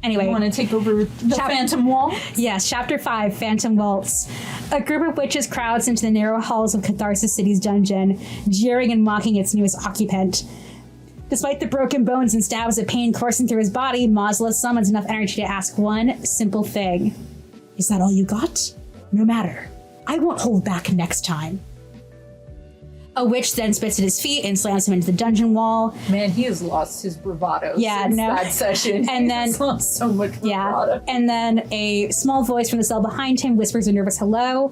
Anyway. You want to take over the Phantom Waltz? Yes, Chapter 5, Phantom Waltz. A group of witches crowds into the narrow halls of Catharsis City's dungeon, jeering and mocking its newest occupant. Despite the broken bones and stabs of pain coursing through his body, Mosalith summons enough energy to ask one simple thing. Is that all you got? No matter. I won't hold back next time. A witch then spits at his feet and slams him into the dungeon wall. Man, he has lost his bravado since that session. And then he's lost so much bravado. Yeah. And then a small voice from the cell behind him whispers a nervous hello.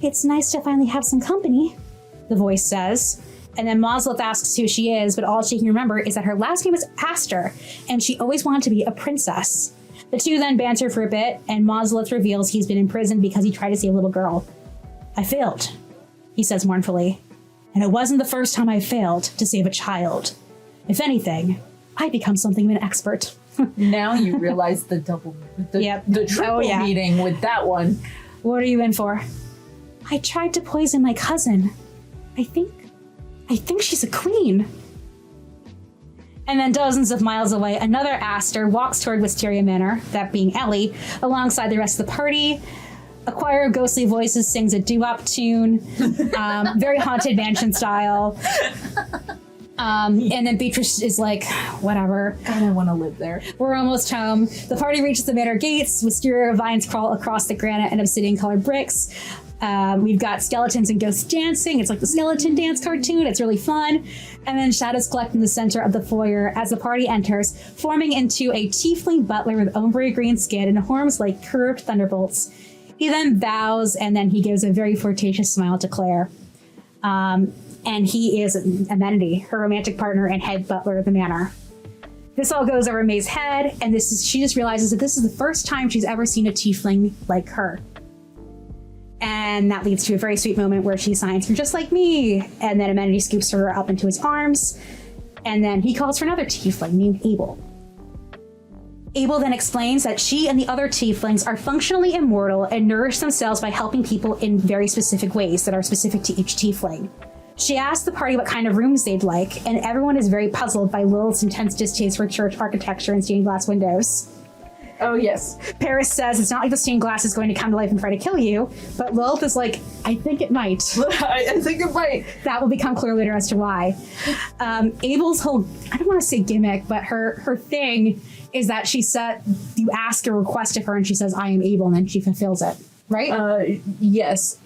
It's nice to finally have some company, the voice says. And then Mosalith asks who she is, but all she can remember is that her last name is Aster, and she always wanted to be a princess. The two then banter for a bit, and Mosalith reveals he's been imprisoned because he tried to save a little girl. I failed, he says mournfully. And it wasn't the first time I failed to save a child. If anything, I become something of an expert. Now you realize the triple meeting with that one. What are you in for? I tried to poison my cousin. I think she's a queen. And then dozens of miles away, another Aster walks toward Wisteria Manor, that being Ellie, alongside the rest of the party. A choir of ghostly voices sings a doo-wop tune, very Haunted Mansion style. And then Beatrice is like, whatever. God, I want to live there. We're almost home. The party reaches the manor gates. Wisteria vines crawl across the granite and obsidian-colored bricks. We've got skeletons and ghosts dancing. It's like the skeleton dance cartoon. It's really fun. And then shadows collect in the center of the foyer as the party enters, forming into a tiefling butler with ombre green skin and horns like curved thunderbolts. He then bows, and then he gives a very flirtatious smile to Claire. And he is Amenity, her romantic partner and head butler of the manor. This all goes over May's head, and she just realizes that this is the first time she's ever seen a tiefling like her. And that leads to a very sweet moment where she signs for just like me, and then Amenity scoops her up into his arms, and then he calls for another tiefling named Abel. Abel then explains that she and the other tieflings are functionally immortal and nourish themselves by helping people in very specific ways that are specific to each tiefling. She asks the party what kind of rooms they'd like, and everyone is very puzzled by Lilith's intense distaste for church architecture and stained glass windows. Oh, yes. Paris says it's not like the stained glass is going to come to life and try to kill you, but Lilith is like, I think it might. I think it might. That will become clear later as to why. Abel's whole, I don't want to say gimmick, but her thing is that you ask a request of her and she says, I am able, and then she fulfills it, right? Yes.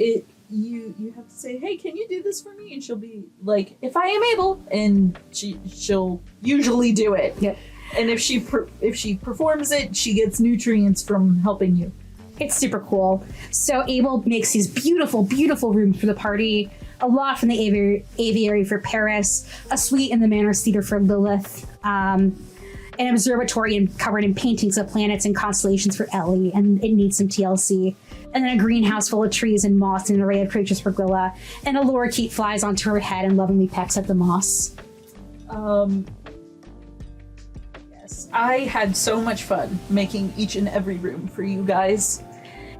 You have to say, hey, can you do this for me? And she'll be like, if I am able, and she'll usually do it. Yeah. And if she performs it, she gets nutrients from helping you. It's super cool. So Abel makes these beautiful, beautiful rooms for the party, a lot from the aviary for Paris, a suite in the Manor's theater for Lilith, an observatory covered in paintings of planets and constellations for Ellie, and it needs some TLC. And then a greenhouse full of trees and moss and an array of creatures for Gwilla, and a lorikeet flies onto her head and lovingly pecks at the moss. Yes, I had so much fun making each and every room for you guys.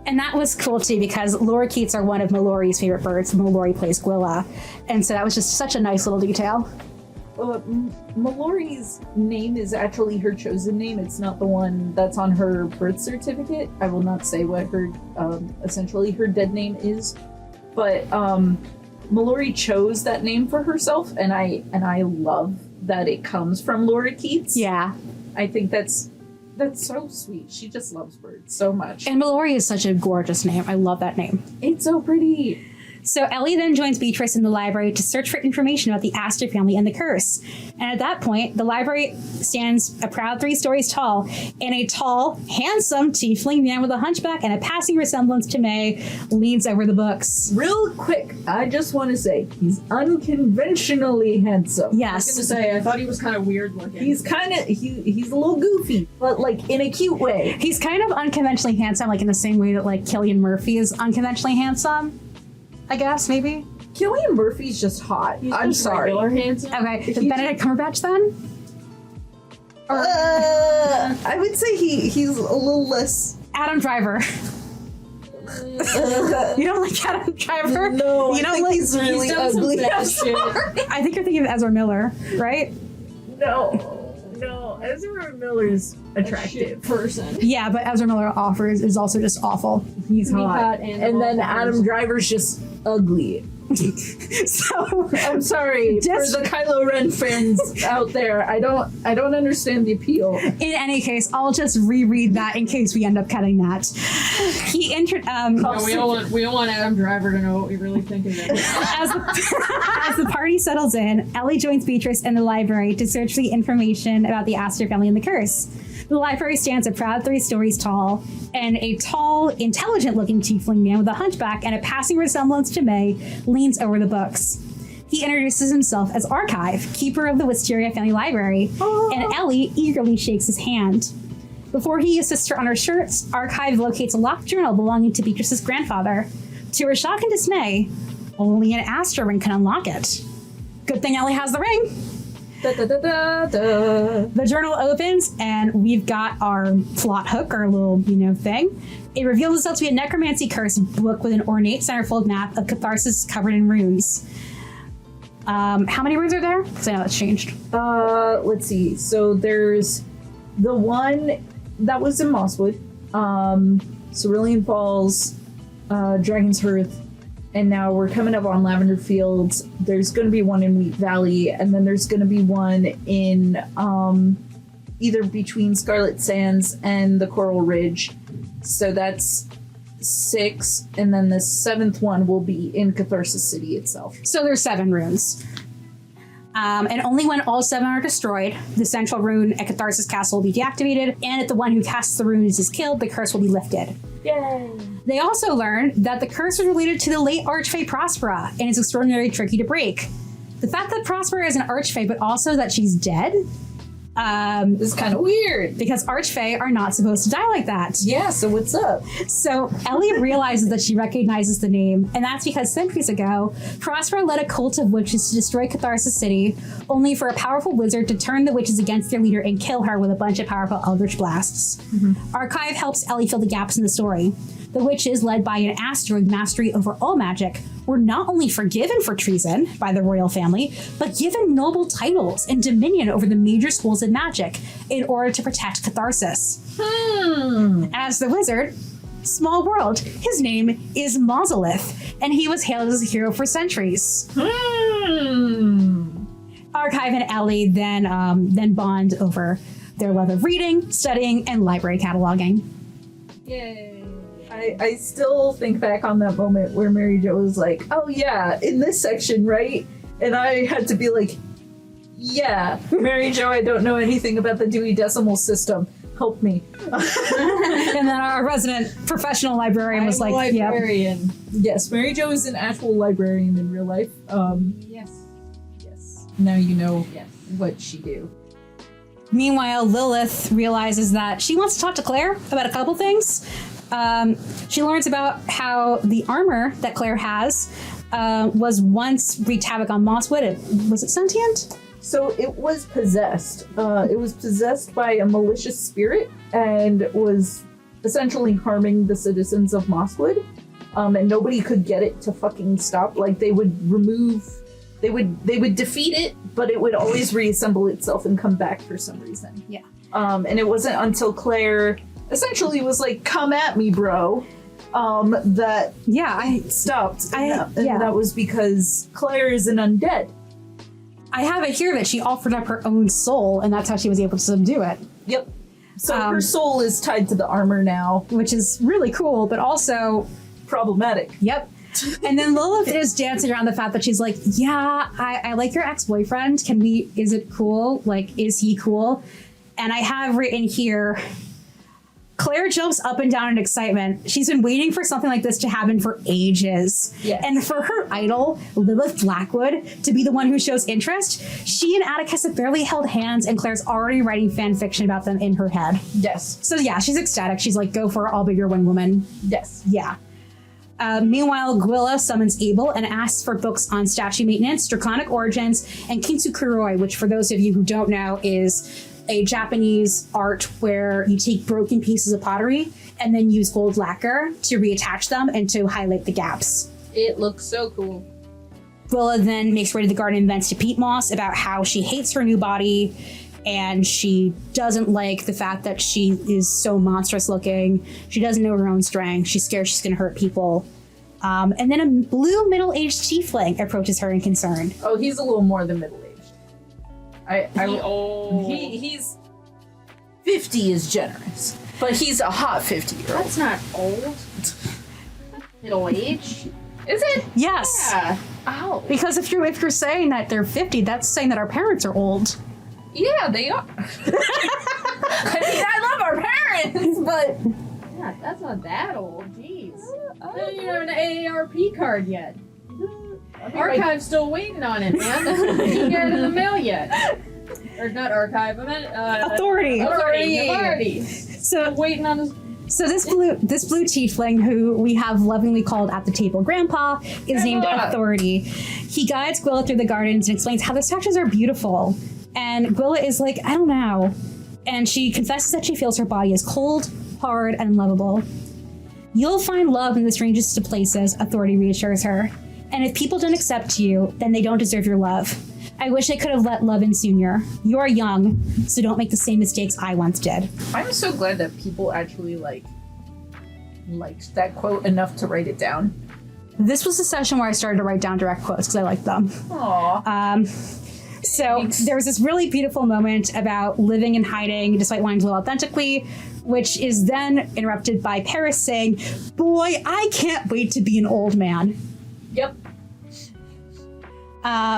And that was cool too, because lorikeets are one of Milori's favorite birds. Milori plays Gwilla, and so that was just such a nice little detail. Milori's name is actually her chosen name. It's not the one that's on her birth certificate. I will not say what her, essentially her dead name is, but Milori chose that name for herself, and I love that it comes from lorikeets. Yeah, I think that's so sweet. She just loves birds so much. And Milori is such a gorgeous name. I love that name. It's so pretty. So Ellie then joins Beatrice in the library to search for information about the Aster family and the curse. And at that point, the library stands a proud 3 stories tall, and a tall, handsome tiefling man with a hunchback and a passing resemblance to May leans over the books. Real quick, I just want to say, he's unconventionally handsome. Yes. I was going to say, I thought he was kind of weird looking. He's a little goofy, but like in a cute way. He's kind of unconventionally handsome, like in the same way that like Cillian Murphy is unconventionally handsome. I guess, maybe. Cillian Murphy's just hot. I'm sorry. Handsome. Okay, Benedict Cumberbatch then? I would say he's a little less... Adam Driver. You don't like Adam Driver? No, you don't like... he's really ugly. I'm sorry. I think you're thinking of Ezra Miller, right? No. No, Ezra Miller's attractive. person. Yeah, but Ezra Miller offers is also just awful. He's Be hot. hot And then Adam Driver's just ugly. So I'm sorry for the Kylo Ren fans out there. I don't understand the appeal. in any case, I'll just reread that in case we end up cutting that. He entered. No, we don't want Adam Driver to know what we really think of it. As the party settles in, Ellie joins Beatrice in the library to search for the information about the Aster family and the curse. The library stands a proud 3 stories tall, and a tall, intelligent-looking tiefling man with a hunchback and a passing resemblance to May leans over the books. He introduces himself as Archive, keeper of the Wisteria family library, and Ellie eagerly shakes his hand. Before he assists her on her shirts, Archive locates a locked journal belonging to Beatrice's grandfather. To her shock and dismay, only an Aster ring can unlock it. Good thing Ellie has the ring. Da, da, da, da, da. The journal opens, and we've got our plot hook, our little, thing. It reveals itself to be a necromancy curse book with an ornate centerfold map of Catharsis covered in runes. How many runes are there? Because I know that's changed. Let's see. So there's the one that was in Mosswood, Cerulean Falls, Dragon's Hearth, and now we're coming up on Lavender Fields. There's going to be one in Wheat Valley, and then there's going to be one in either between Scarlet Sands and the Coral Ridge. So that's 6, and then the 7th one will be in Catharsis City itself. So there's 7 runes. And only when all 7 are destroyed, the central rune at Catharsis Castle will be deactivated, and if the one who casts the runes is killed, the curse will be lifted. Yay! They also learned that the curse was related to the late Archfey Prospera, and is extraordinarily tricky to break. The fact that Prospera is an Archfey, but also that she's dead, It's kind of weird. because Archfey are not supposed to die like that. Yeah, so what's up? So Ellie realizes that she recognizes the name, and that's because centuries ago, Prospera led a cult of witches to destroy Catharsis City, only for a powerful wizard to turn the witches against their leader and kill her with a bunch of powerful eldritch blasts. Archive helps Ellie fill the gaps in the story. The witches, led by an Aster with mastery over all magic, were not only forgiven for treason by the royal family, but given noble titles and dominion over the major schools of magic in order to protect Catharsis. As the wizard, small world, his name is Mosalith, and he was hailed as a hero for centuries. Archive and Ellie then bond over their love of reading, studying, and library cataloging. Yay. I still think back on that moment where Mary Jo was like, oh yeah, in this section, right? And I had to be like, yeah, Mary Jo, I don't know anything about the Dewey Decimal System. Help me. And then our resident professional librarian was like, yep. librarian. Yes, Mary Jo is an actual librarian in real life. Yes. Yes. Now you know Yes. what she do. Meanwhile, Lilith realizes that she wants to talk to Claire about a couple things. She learns about how the armor that Claire has was once wreaked havoc on Mosswood. Was it sentient? So it was possessed. It was possessed by a malicious spirit and was essentially harming the citizens of Mosswood. And nobody could get it to fucking stop. Like they would defeat it, but it would always reassemble itself and come back for some reason. Yeah. And it wasn't until Claire essentially was like, come at me, bro, that Yeah, stopped. yeah. And that was because Claire is an undead. I have it here that she offered up her own soul, and that's how she was able to subdue it, Yep. So her soul is tied to the armor now. which is really cool, but also, Problematic. yep. And then Lilith is dancing around the fact that she's like, yeah, I like your ex-boyfriend. Is it cool? Like, is he cool? And I have written here, Claire jumps up and down in excitement. She's been waiting for something like this to happen for ages. Yes. And for her idol, Lilith Blackwood, to be the one who shows interest, she and Atticus have barely held hands, and Claire's already writing fan fiction about them in her head. Yes. So yeah, she's ecstatic. She's like, go for it, I'll be your wing woman. Yes. Yeah. Meanwhile, Gwilla summons Abel and asks for books on statue maintenance, draconic origins, and kintsukuroi, which for those of you who don't know is a Japanese art where you take broken pieces of pottery and then use gold lacquer to reattach them and to highlight the gaps. It looks so cool. Gwilla then makes way to the garden and vents to Pete Moss about how she hates her new body and she doesn't like the fact that she is so monstrous looking. She doesn't know her own strength. She's scared she's going to hurt people. And then a blue middle-aged tiefling approaches her in concern. Oh, he's a little more than middle-aged. old. He's 50 is generous, but he's a hot 50-year-old. That's not old. Middle age? Is it? Yes. Yeah. Ow. Because if you're saying that they're 50, that's saying that our parents are old. Yeah, they are. I mean, I love our parents, but Yeah, that's not that old. Jeez. I don't even have an AARP card yet. Archive's still waiting on it, man. Didn't get it in the mail yet. Or not archive, I meant Authority. Authority. So Waiting on this. So this blue tiefling, who we have lovingly called at the table Grandpa, is named Authority. He guides Gwilla through the gardens and explains how the statues are beautiful. And Gwilla is like, I don't know. And she confesses that she feels her body is cold, hard, and unlovable. You'll find love in the strangest of places, Authority reassures her. And if people don't accept you, then they don't deserve your love. I wish I could have let love in sooner. You're young, so don't make the same mistakes I once did. I'm so glad that people actually liked that quote enough to write it down. This was the session where I started to write down direct quotes because I liked them. Aww. So there was this really beautiful moment about living and hiding despite wanting to live authentically, which is then interrupted by Paris saying, "Boy, I can't wait to be an old man." Yep.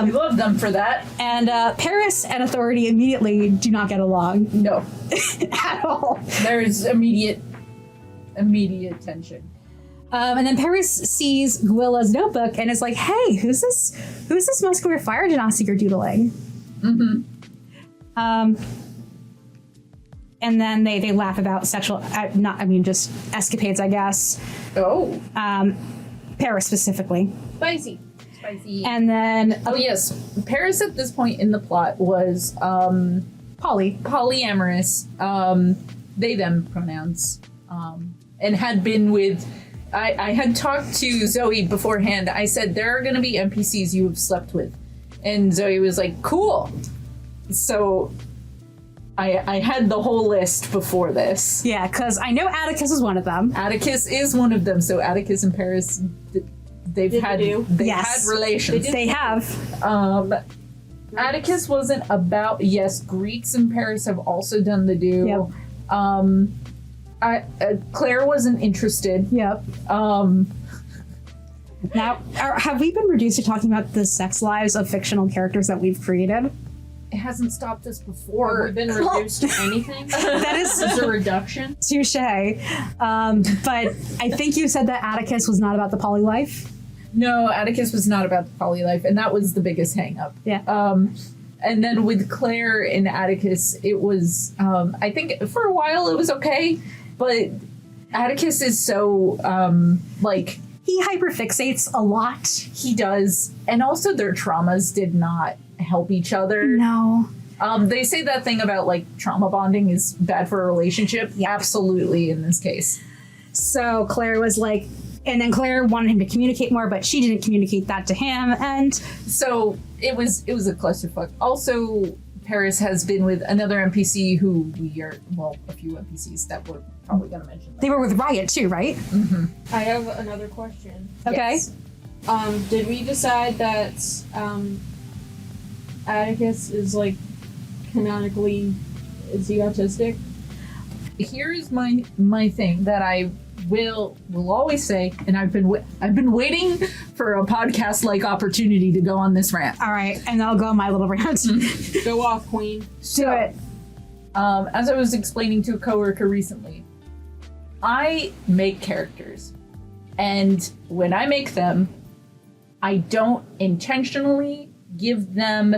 We love them for that. And Paris and Authority immediately do not get along No. at all. There's immediate tension. And then Paris sees Gwilla's notebook and is like, "Hey, who's this muscular fire genasi you're doodling?" Mm-hmm. And then they laugh about sexual, just escapades, I guess. Oh. Paris specifically. Spicy. And then Oh yes. Paris at this point in the plot was polyamorous, they them pronouns, and had been with I had talked to Zoe beforehand. I said there are gonna be NPCs you have slept with. And Zoe was like, cool. So I had the whole list before this. yeah, because I know Atticus is one of them. Atticus is one of them, so Atticus and Paris they've had Yes. relations. They have. Atticus wasn't about Greeks and Paris have also done the do. Yep. Claire wasn't interested. Yep. Now, have we been reduced to talking about the sex lives of fictional characters that we've created? It hasn't stopped us Have before. we been reduced to anything? That is a reduction. touche. But I think you said that Atticus was not about the poly life. No, Atticus was not about the poly life, and that was the biggest hang up. Yeah. And then with Claire and Atticus, it was I think for a while it was okay, but Atticus is so He hyperfixates a lot. he does, and also their traumas did not help each other. No. They say that thing about trauma bonding is bad for a relationship. Yeah. Absolutely, in this case. So Claire was like, and then Claire wanted him to communicate more, but she didn't communicate that to him. And So it was a clusterfuck. Also, Paris has been with another NPC who a few NPCs that we're probably gonna mention. they were with Riot too, right? Mm-hmm. I have another question. Okay. Yes. Did we decide that Atticus is canonically is he autistic? Here's my thing that I will always say, and I've been waiting for a podcast like opportunity to go on this rant. All right, and I'll go on my little rant. Go off, Queen. Do it. As I was explaining to a coworker recently, I make characters, and when I make them, I don't intentionally give them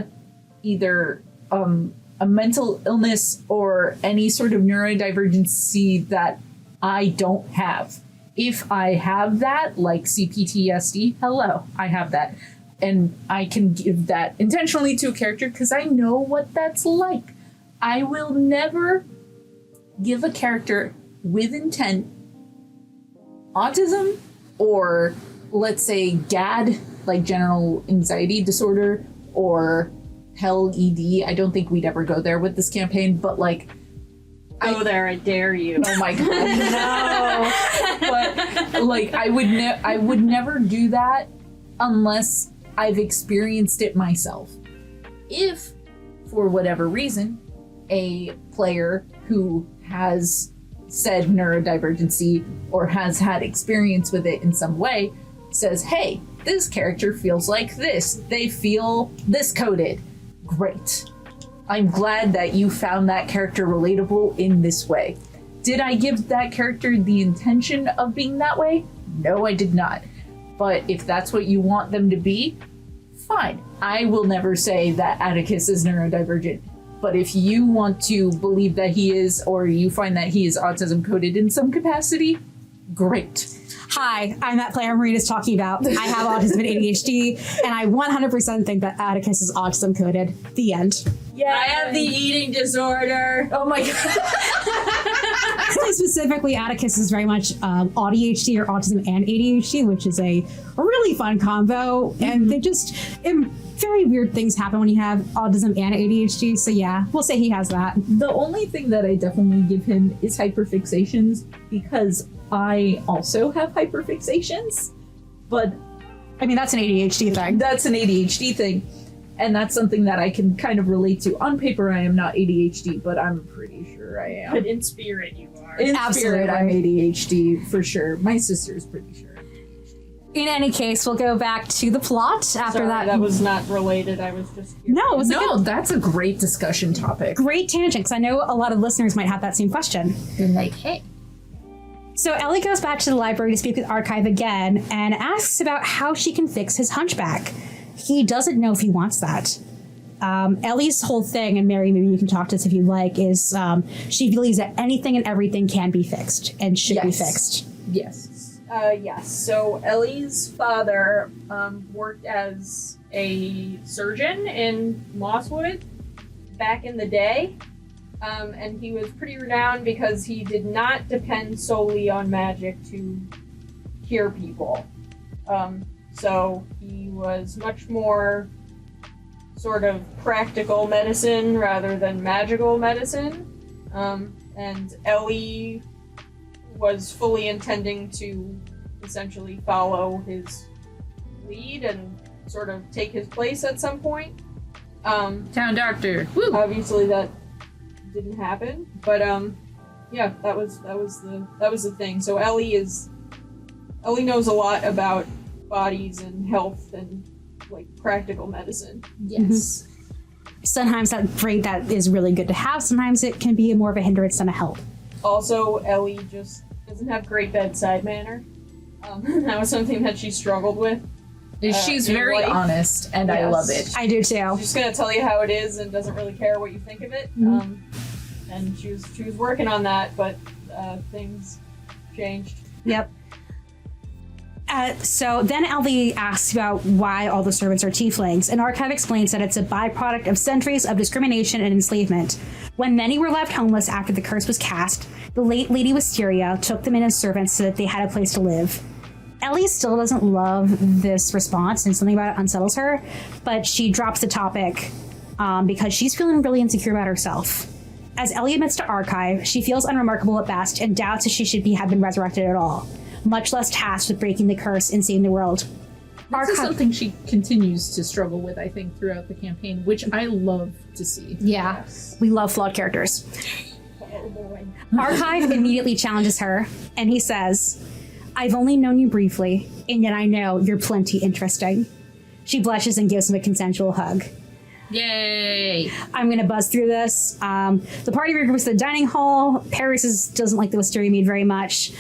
either a mental illness or any sort of neurodivergency that I don't have. If I have that, like CPTSD, hello, I have that. And I can give that intentionally to a character because I know what that's like. I will never give a character with intent autism or, let's say, GAD, like general anxiety disorder, or hell ED. I don't think we'd ever go there with this campaign, but like, Go there, I dare you. oh my god, no. But like, I would never do that unless I've experienced it myself. If, for whatever reason, a player who has said neurodivergency or has had experience with it in some way says, hey, this character feels like this, they feel this coded, great. I'm glad that you found that character relatable in this way. Did I give that character the intention of being that way? No, I did not. But if that's what you want them to be, fine. I will never say that Atticus is neurodivergent. But if you want to believe that he is, or you find that he is autism coded in some capacity, great. Hi, I'm that player Marina's talking about. I have autism and ADHD, and I 100% think that Atticus is autism coded. The end. Yeah, I have the eating disorder. Oh my god. Specifically, Atticus is very much ADHD or autism and ADHD, which is a really fun combo. And they just, very weird things happen when you have autism and ADHD. So yeah, we'll say he has that. The only thing that I definitely give him is hyperfixations, because I also have hyperfixations, but I mean, that's an ADHD thing. that's an ADHD thing. And that's something that I can kind of relate to. On paper, I am not ADHD, but I'm pretty sure I am. But in spirit, you are. In Absolutely. spirit, I'm ADHD for sure. My sister's pretty sure. In any case, we'll go back to the plot after Sorry, that. that was not related. I was just curious. No, it was a No, good, that's a great discussion topic. great tangent, because I know a lot of listeners might have that same question. They're like, hey. So Ellie goes back to the library to speak with Archive again and asks about how she can fix his hunchback. He doesn't know if he wants that. Ellie's whole thing, and Mary, maybe you can talk to us if you'd like, is she believes that anything and everything can be fixed and should be fixed. Yes. Yes. So Ellie's father worked as a surgeon in Mosswood back in the day. And he was pretty renowned because he did not depend solely on magic to cure people. So he was much more sort of practical medicine rather than magical medicine. And Ellie was fully intending to essentially follow his lead and sort of take his place at some point. Town doctor. Woo. Obviously that didn't happen, but yeah, that was the thing. So Ellie knows a lot about bodies and health and like practical medicine. Yes. Sometimes that is really good to have. Sometimes it can be more of a hindrance than a help. Also, Ellie just doesn't have great bedside manner. That was something that she struggled with. She's in very life. honest, and I Yes. love it. I do too. She's gonna tell you how it is and doesn't really care what you think of it. And she was working on that, but things changed. Yep. So then Ellie asks about why all the servants are tieflings, and Archive explains that it's a byproduct of centuries of discrimination and enslavement. When many were left homeless after the curse was cast, the late Lady Wisteria took them in as servants so that they had a place to live. Ellie still doesn't love this response, and something about it unsettles her, but she drops the topic because she's feeling really insecure about herself. As Ellie admits to Archive, she feels unremarkable at best and doubts if she should have been resurrected at all, much less tasked with breaking the curse and saving the world. This is something she continues to struggle with, I think, throughout the campaign, which I love to see. Yeah, Yes. we love flawed characters. Oh boy. Archive immediately challenges her, and he says, "I've only known you briefly, and yet I know you're plenty interesting." She blushes and gives him a consensual hug. Yay! I'm going to buzz through this. The party regroups at the dining hall. Paris doesn't like the wisteria mead very much.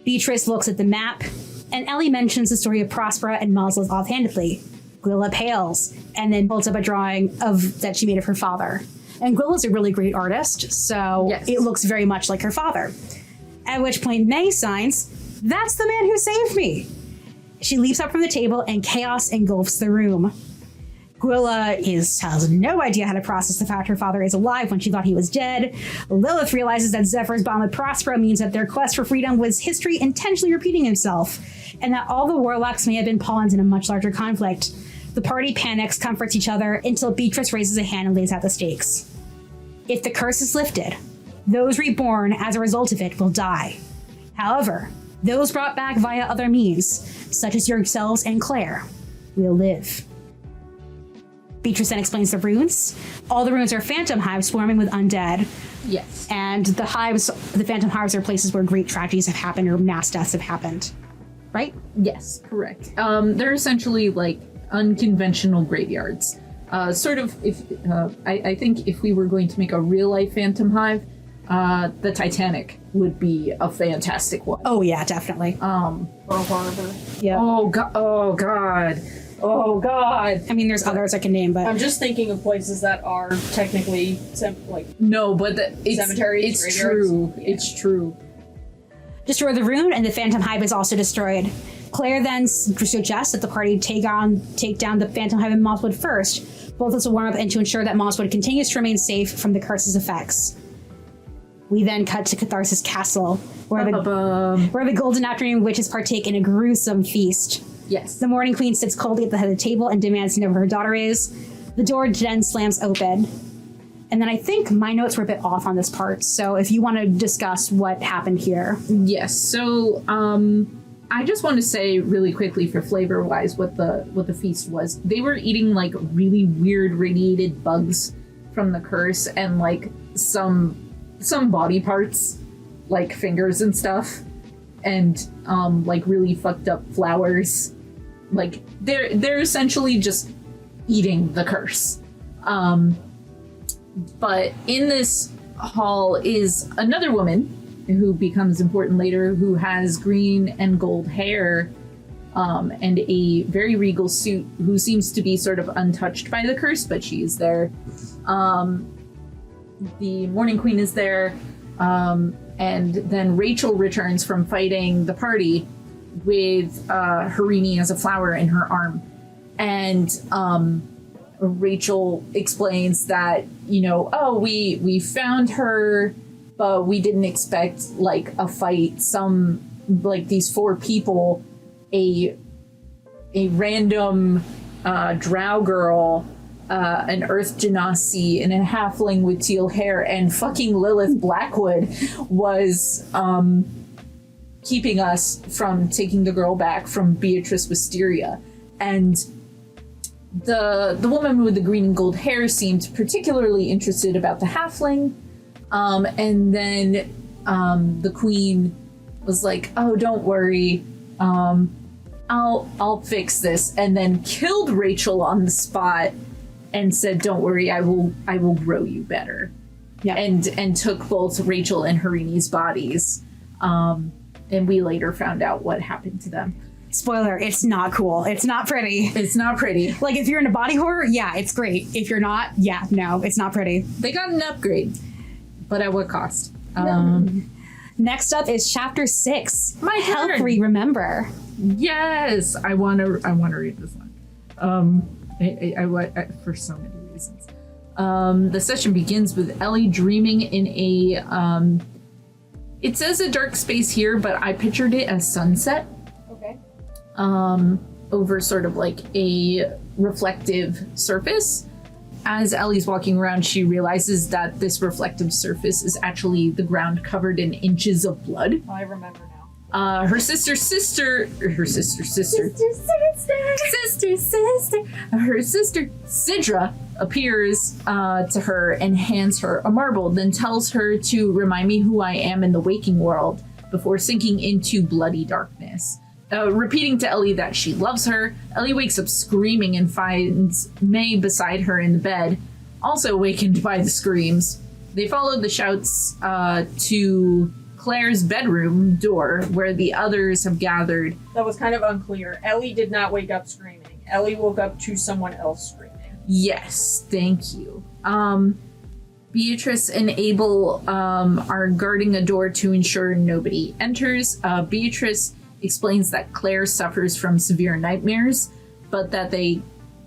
Beatrice looks at the map, and Ellie mentions the story of Prospera and Mosalith offhandedly. Gwilla pales, and then holds up a drawing that she made of her father. And Gwilla's a really great artist, so Yes. it looks very much like her father. At which point May signs, "That's the man who saved me." She leaps up from the table, and chaos engulfs the room. Gwilla has no idea how to process the fact her father is alive when she thought he was dead. Lilith realizes that Zephyr's bond with Prospera means that their quest for freedom was history intentionally repeating himself, and that all the warlocks may have been pawns in a much larger conflict. The party panics, comforts each other, until Beatrice raises a hand and lays out the stakes. If the curse is lifted, those reborn as a result of it will die. However, those brought back via other means, such as yourselves and Claire, will live. Beatrice then explains the runes. All the runes are phantom hives swarming with undead. Yes. And the phantom hives are places where great tragedies have happened or mass deaths have happened. Right? Yes, correct. They're essentially like unconventional graveyards. Sort of, I think if we were going to make a real life phantom hive, the Titanic would be a fantastic one. Oh yeah, definitely. Pearl Harbor. Yeah. Oh god. Oh god. Oh god. I mean, there's others I can name, but I'm just thinking of places that are technically No, but it's cemeteries, It's graveyards. true. Yeah. It's true. destroy the rune, and the phantom hive is also destroyed. Claire then suggests that the party take down the phantom hive in Mosswood first. Both of us will warm up and to ensure that Mosswood continues to remain safe from the curse's effects. We then cut to Catharsis Castle, where the Golden Afternoon Witches partake in a gruesome feast. Yes. The Morning Queen sits coldly at the head of the table and demands to know where her daughter is. The door then slams open. And then I think my notes were a bit off on this part, so if you want to discuss what happened here. Yes. So, I just want to say really quickly for flavor-wise what the feast was. They were eating like really weird radiated bugs from the curse and like some body parts, like fingers and stuff, and like really fucked up flowers. Like they're essentially just eating the curse. But in this hall is another woman who becomes important later, who has green and gold hair, and a very regal suit, who seems to be sort of untouched by the curse, but she is there. The Morning Queen is there, and then Rachel returns from fighting the party with Harini as a flower in her arm. And Rachel explains that, we found her, but we didn't expect like a fight. These 4 people, a random drow girl, an earth genasi, and a halfling with teal hair, and fucking Lilith Blackwood was keeping us from taking the girl back from Beatrice Wisteria. And the woman with the green and gold hair seemed particularly interested about the halfling. And then the queen was like, "Oh, don't worry. I'll fix this," and then killed Rachel on the spot and said, "Don't worry, I will grow you better." Yeah. And took both Rachel and Harini's bodies. And we later found out what happened to them. Spoiler, it's not cool. It's not pretty. It's not pretty. Like, if you're into body horror, yeah, it's great. If you're not, yeah, no, it's not pretty. They got an upgrade, but at what cost? Next up is Chapter 6. My Help turn. Remember. Yes, I want to read this one. I for so many reasons. The session begins with Ellie dreaming in a it says a dark space here, but I pictured it as sunset. Okay. Over sort of like a reflective surface. As Ellie's walking around, she realizes that this reflective surface is actually the ground covered in inches of blood. I remember now. Her sister, Sidra, appears to her and hands her a marble, then tells her to remind me who I am in the waking world before sinking into bloody darkness. Repeating to Ellie that she loves her, Ellie wakes up screaming and finds May beside her in the bed, also awakened by the screams. They follow the shouts to Claire's bedroom door, where the others have gathered. That was kind of unclear. Ellie did not wake up screaming. Ellie woke up to someone else screaming. Yes, thank you. Beatrice and Abel are guarding a door to ensure nobody enters. Beatrice explains that Claire suffers from severe nightmares, but that they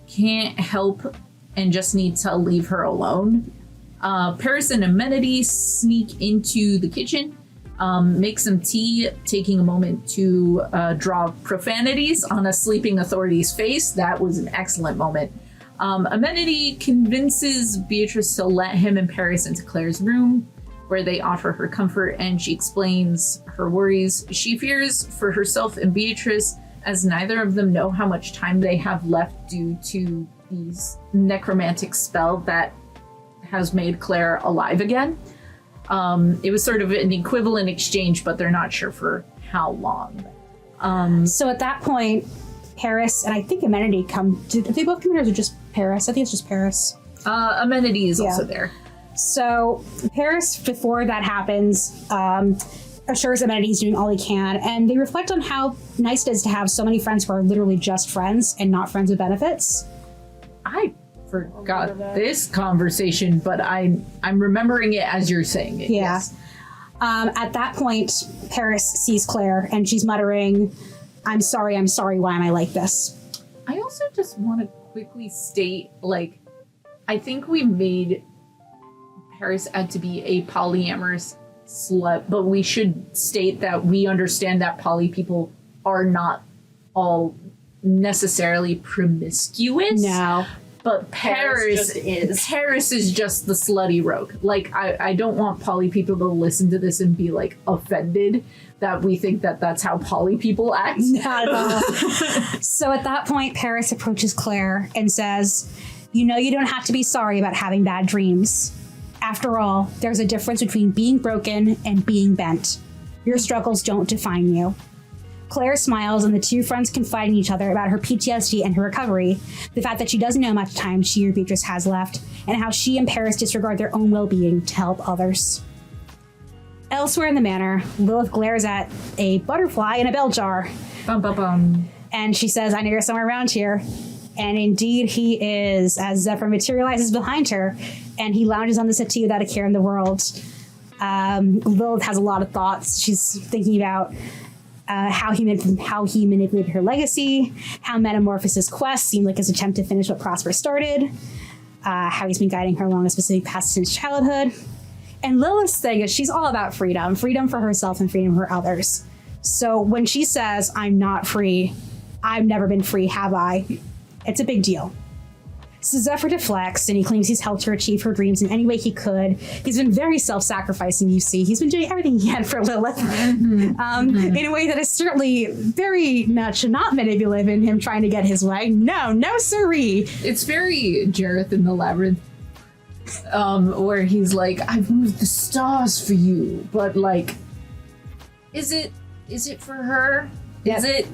can't help and just need to leave her alone. Paris and Amenity sneak into the kitchen. make some tea, taking a moment to draw profanities on a sleeping authority's face. That was an excellent moment. Amenity convinces Beatrice to let him and Paris into Claire's room, where they offer her comfort, and she explains her worries. She fears for herself and Beatrice, as neither of them know how much time they have left due to these necromantic spell that has made Claire alive again. It was sort of an equivalent exchange, but they're not sure for how long. So at that point, Paris and I think Amenity come. Did they both come here, or is it just Paris? I think it's just Paris. Amenity is also there. So Paris, before that happens, assures Amenity he's doing all he can, and they reflect on how nice it is to have so many friends who are literally just friends and not friends with benefits. I forgot this conversation, but I'm remembering it as you're saying it. Yeah. Yes. At that point, Paris sees Claire, and she's muttering, I'm sorry, why am I like this? I also just want to quickly state, like, I think we made Paris out to be a polyamorous slut, but we should state that we understand that poly people are not all necessarily promiscuous. No. But Paris is just the slutty rogue. Like, I don't want poly people to listen to this and be, like, offended that we think that that's how poly people act. Not at all. So at that point, Paris approaches Claire and says, you know you don't have to be sorry about having bad dreams. After all, there's a difference between being broken and being bent. Your struggles don't define you. Claire smiles, and the two friends confide in each other about her PTSD and her recovery, the fact that she doesn't know how much time she or Beatrice has left, and how she and Paris disregard their own well-being to help others. Elsewhere in the manor, Lilith glares at a butterfly in a bell jar. Bum, bum, bum. And she says, I know you're somewhere around here. And indeed he is, as Zephyr materializes behind her, and he lounges on the settee without a care in the world. Lilith has a lot of thoughts. She's thinking about how he manipulated her legacy, how Metamorphosis' quest seemed like his attempt to finish what Prosper started, how he's been guiding her along a specific path since childhood. And Lilith's thing is she's all about freedom for herself and freedom for others. So when she says, I'm not free, I've never been free, have I? It's a big deal. So Zephyr deflects, and he claims he's helped her achieve her dreams in any way he could. He's been very self-sacrificing, you see. He's been doing everything he can for Lilith in a way that is certainly very much not manipulative in him trying to get his way. No siree. It's very Jareth in the Labyrinth, where he's like, I've moved the stars for you, but like, is it for her? Is it?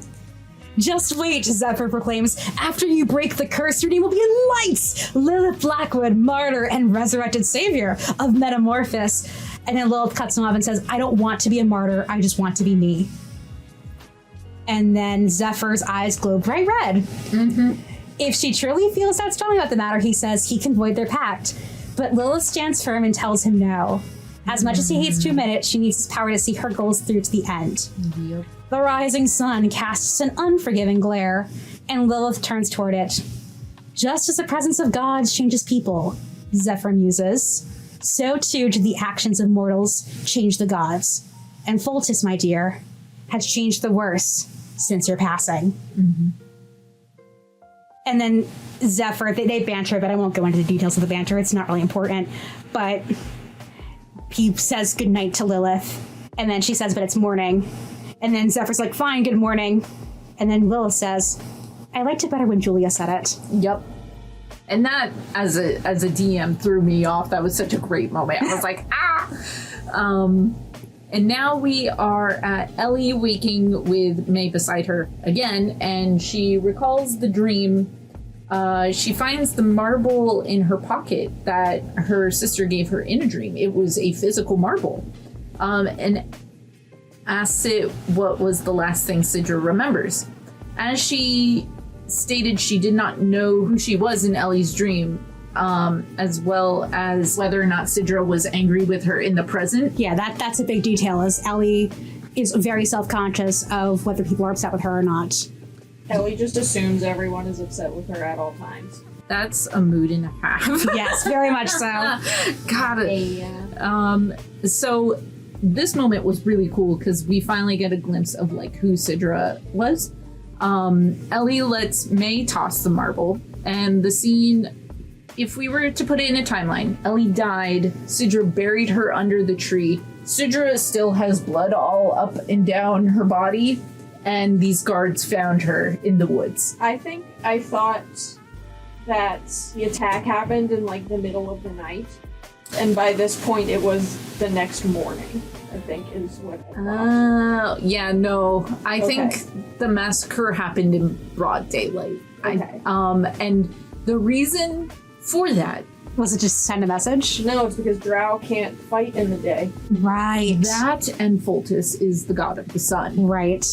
Just wait, Zephyr proclaims. After you break the curse, your name will be in lights. Lilith Blackwood, martyr and resurrected savior of Metamorphosis. And then Lilith cuts him off and says, I don't want to be a martyr. I just want to be me. And then Zephyr's eyes glow bright red. Mm-hmm. If she truly feels that strongly about the matter, he says he can void their pact. But Lilith stands firm and tells him no. As much as he hates to admit it, she needs his power to see her goals through to the end. Yep. The rising sun casts an unforgiving glare, and Lilith turns toward it. Just as the presence of gods changes people, Zephyr muses, so too do the actions of mortals change the gods. And Foltis, my dear, has changed the worse since your passing. Mm-hmm. And then Zephyr, they banter, but I won't go into the details of the banter. It's not really important. But he says goodnight to Lilith, and then she says, but it's morning. And then Zephyr's like, fine, good morning. And then Lilith says, I liked it better when Julia said it. Yep. And that, as a DM, threw me off. That was such a great moment. I was like, ah! And now we are at Ellie waking with May beside her again, and she recalls the dream. She finds the marble in her pocket that her sister gave her in a dream. It was a physical marble. And asks it what was the last thing Sidra remembers. As she stated, she did not know who she was in Ellie's dream, as well as whether or not Sidra was angry with her in the present. Yeah, that's a big detail, as Ellie is very self-conscious of whether people are upset with her or not. Ellie just assumes everyone is upset with her at all times. That's a mood and a half. Yes, very much so. Got it. Yeah. So this moment was really cool because we finally get a glimpse of like who Sidra was. Ellie lets May toss the marble, and the scene, if we were to put it in a timeline, Ellie died, Sidra buried her under the tree. Sidra still has blood all up and down her body, and these guards found her in the woods. I thought that the attack happened in like the middle of the night, and by this point it was the next morning, I think is what I thought. Yeah, no. I think the massacre happened in broad daylight. Okay. And the reason for that, Was it just send a message? No, it's because Drow can't fight in the day. Right. that and Foltus is the god of the sun. Right.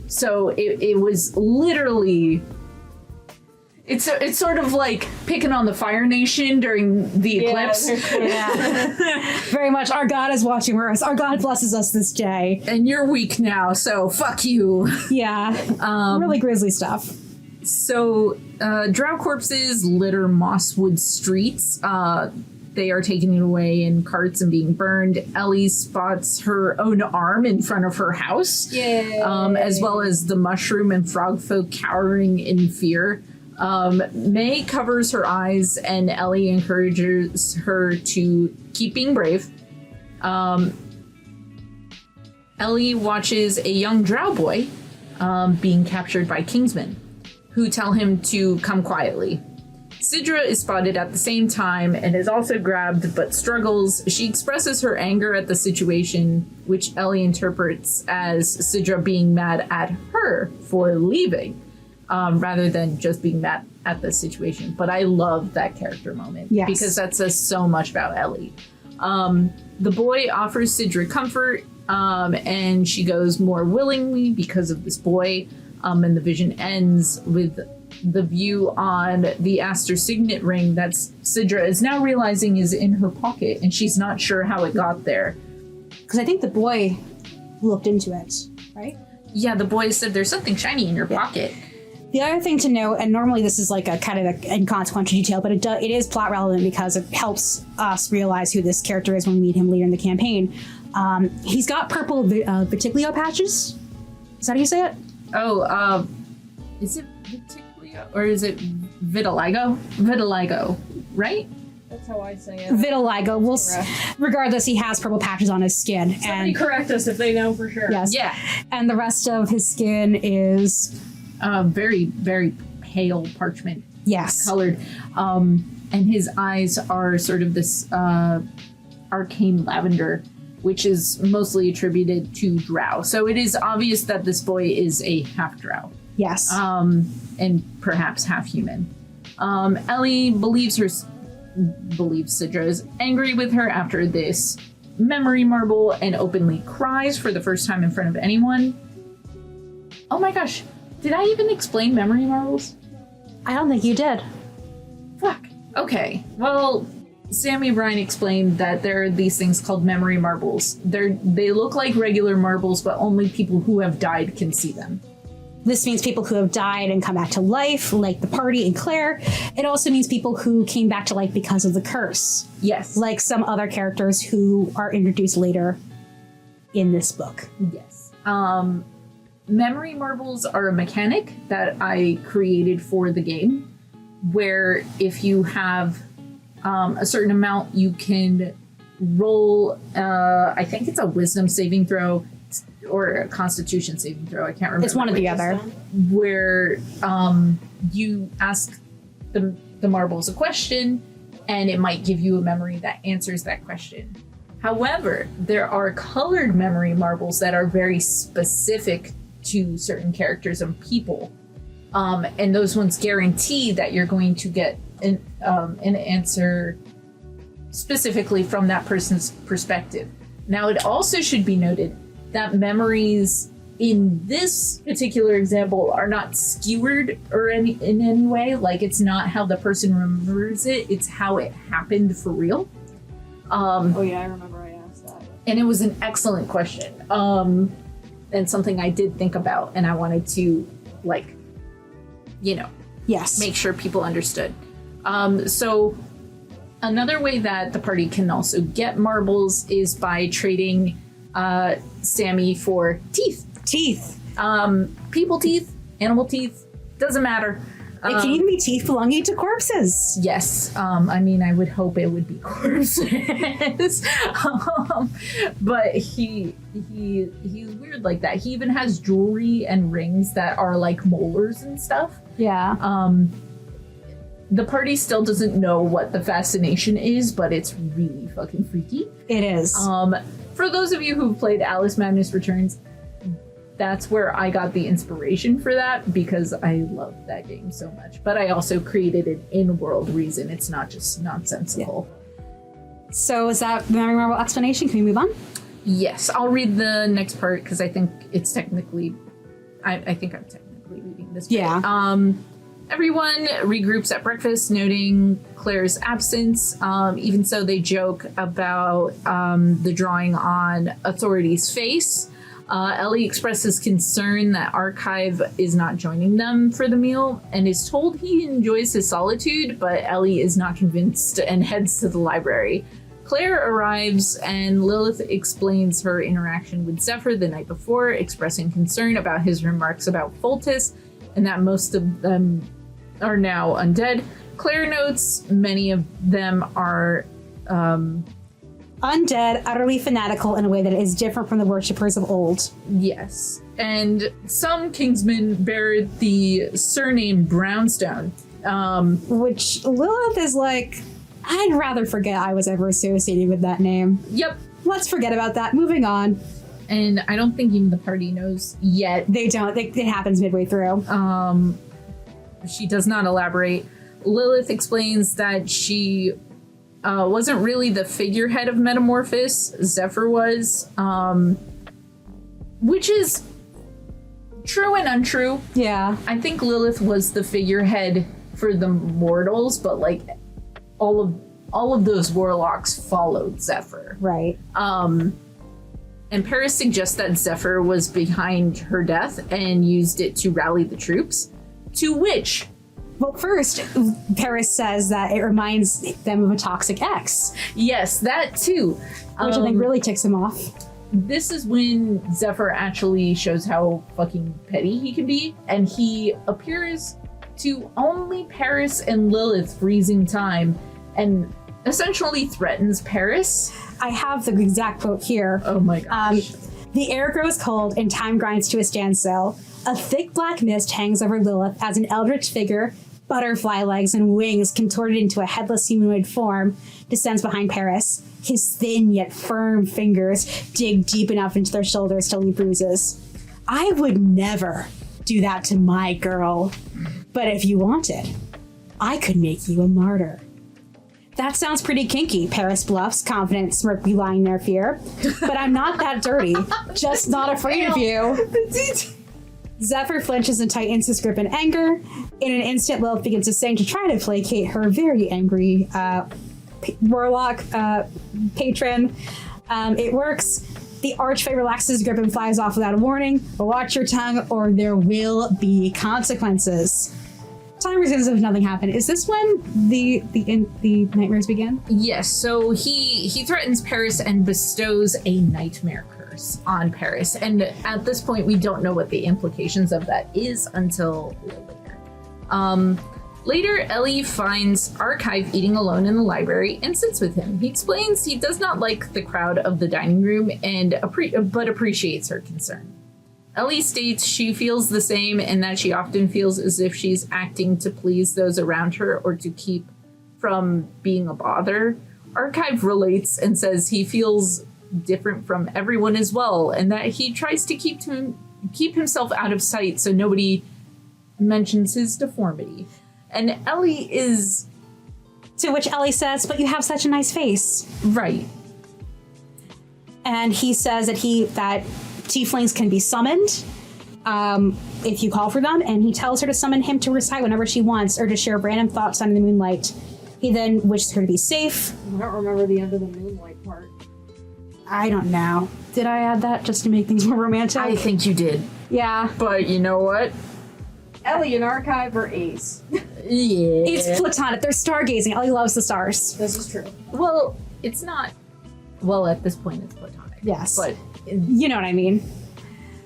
So it was literally... It's sort of like picking on the Fire Nation during the eclipse. Yeah. Very much. Our God is watching us. Our God blesses us this day. And you're weak now, so fuck you. Yeah. Really grisly stuff. So, drow corpses litter Mosswood streets. They are taken away in carts and being burned. Ellie spots her own arm in front of her house. As well as the mushroom and frog folk cowering in fear. May covers her eyes, and Ellie encourages her to keep being brave. Ellie watches a young drow boy being captured by Kingsmen, who tell him to come quietly. Sidra is spotted at the same time and is also grabbed but struggles. She expresses her anger at the situation, which Ellie interprets as Sidra being mad at her for leaving, rather than just being mad at the situation. But I love that character moment because that says so much about Ellie. The boy offers Sidra comfort, and she goes more willingly because of this boy. And the vision ends with the view on the Aster signet ring that Sidra is now realizing is in her pocket, and she's not sure how it got there. Because I think the boy looked into it, right? Yeah, the boy said there's something shiny in your pocket. The other thing to note, and normally this is like a kind of an inconsequential detail, but it is plot relevant because it helps us realize who this character is when we meet him later in the campaign. He's got purple vitiglio patches. Is that how you say it? Oh, is it vitiglio or is it vitiligo? Vitiligo, right? That's how I say it. Vitiligo. Well, regardless, he has purple patches on his skin. Somebody correct us if they know for sure. Yes. Yeah. And the rest of his skin is... very, very pale parchment colored. And his eyes are sort of this arcane lavender, which is mostly attributed to drow. So it is obvious that this boy is a half drow. Yes. And perhaps half human. Ellie believes Sidra is angry with her after this memory marble and openly cries for the first time in front of anyone. Oh my gosh. Did I even explain memory marbles? I don't think you did. Fuck. Okay. Well, Sammy Bryan explained that there are these things called memory marbles. They look like regular marbles, but only people who have died can see them. This means people who have died and come back to life, like the party and Claire. It also means people who came back to life because of the curse. Yes. Like some other characters who are introduced later in this book. Yes. Memory marbles are a mechanic that I created for the game, where if you have a certain amount, you can roll, I think it's a wisdom saving throw or a constitution saving throw. I can't remember. It's one or the other. Where you ask the marbles a question, and it might give you a memory that answers that question. However, there are colored memory marbles that are very specific to certain characters and people. And those ones guarantee that you're going to get an answer specifically from that person's perspective. Now, it also should be noted that memories in this particular example are not skewered or in any way. Like, it's not how the person remembers it, it's how it happened for real. Oh yeah, I remember I asked that. And it was an excellent question. And something I did think about, and I wanted to, Yes. make sure people understood. So another way that the party can also get marbles is by trading Sammy for teeth. Teeth. People teeth, animal teeth, doesn't matter. It can even be teeth belonging to corpses. Yes. I mean, I would hope it would be corpses. But he's weird like that. He even has jewelry and rings that are like molars and stuff. Yeah. The party still doesn't know what the fascination is, but it's really fucking freaky. It is. For those of you who've played Alice Madness Returns, that's where I got the inspiration for that, because I love that game so much. But I also created an in-world reason. It's not just nonsensical. Yeah. So is that the Memory Marble explanation? Can we move on? Yes, I'll read the next part because I think it's technically... I think I'm technically reading this bit. Yeah. Everyone regroups at breakfast, noting Claire's absence. Even so, they joke about the drawing on Authority's face. Ellie expresses concern that Archive is not joining them for the meal and is told he enjoys his solitude, but Ellie is not convinced and heads to the library. Claire arrives and Lilith explains her interaction with Zephyr the night before, expressing concern about his remarks about Foltis and that most of them are now undead. Claire notes many of them are undead, utterly fanatical in a way that is different from the worshippers of old. Yes. And some Kingsmen bear the surname Brownstone. Which Lilith is like, I'd rather forget I was ever associated with that name. Yep. Let's forget about that. Moving on. And I don't think even the party knows yet. They don't. It happens midway through. She does not elaborate. Lilith explains that she wasn't really the figurehead of Metamorphosis. Zephyr was, which is true and untrue. Yeah. I think Lilith was the figurehead for the mortals, but like all of those warlocks followed Zephyr. Right. And Paris suggests that Zephyr was behind her death and used it to rally the troops, to which... Well, first, Paris says that it reminds them of a toxic ex. Yes, that too. Which I think really ticks him off. This is when Zephyr actually shows how fucking petty he can be, and he appears to only Paris and Lilith freezing time, and essentially threatens Paris. I have the exact quote here. Oh my gosh. The air grows cold and time grinds to a standstill. A thick black mist hangs over Lilith as an eldritch figure, butterfly legs and wings contorted into a headless humanoid form, descends behind Paris. His thin yet firm fingers dig deep enough into their shoulders to leave bruises. I would never do that to my girl. But if you wanted, I could make you a martyr. That sounds pretty kinky, Paris bluffs, confident smirk belying their fear. But I'm not that dirty, just not afraid of you. Zephyr flinches and tightens his grip in anger. In an instant, Lilith begins to sing to try to placate her very angry warlock patron. It works. The archfey relaxes his grip and flies off without a warning. Watch your tongue or there will be consequences. Time resumes as if nothing happened. Is this when the nightmares begin? Yes, so he threatens Paris and bestows a nightmare curse on Paris. And at this point, we don't know what the implications of that is until later. Later, Ellie finds Archive eating alone in the library and sits with him. He explains he does not like the crowd of the dining room but appreciates her concern. Ellie states she feels the same and that she often feels as if she's acting to please those around her or to keep from being a bother. Archive relates and says he feels different from everyone as well and that he tries to keep himself out of sight so nobody mentions his deformity. And Ellie is... To which Ellie says, but you have such a nice face. Right. And he says that tieflings can be summoned if you call for them, and he tells her to summon him to recite whenever she wants or to share random thoughts under the moonlight. He then wishes her to be safe. I don't remember the end of the moonlight part. I don't know. Did I add that just to make things more romantic? I think you did. Yeah. But you know what? Ellie and Archive are ace. Yeah. It's platonic. They're stargazing. Ellie loves the stars. This is true. Well, it's not Well, at this point, it's platonic. Yes. But You know what I mean.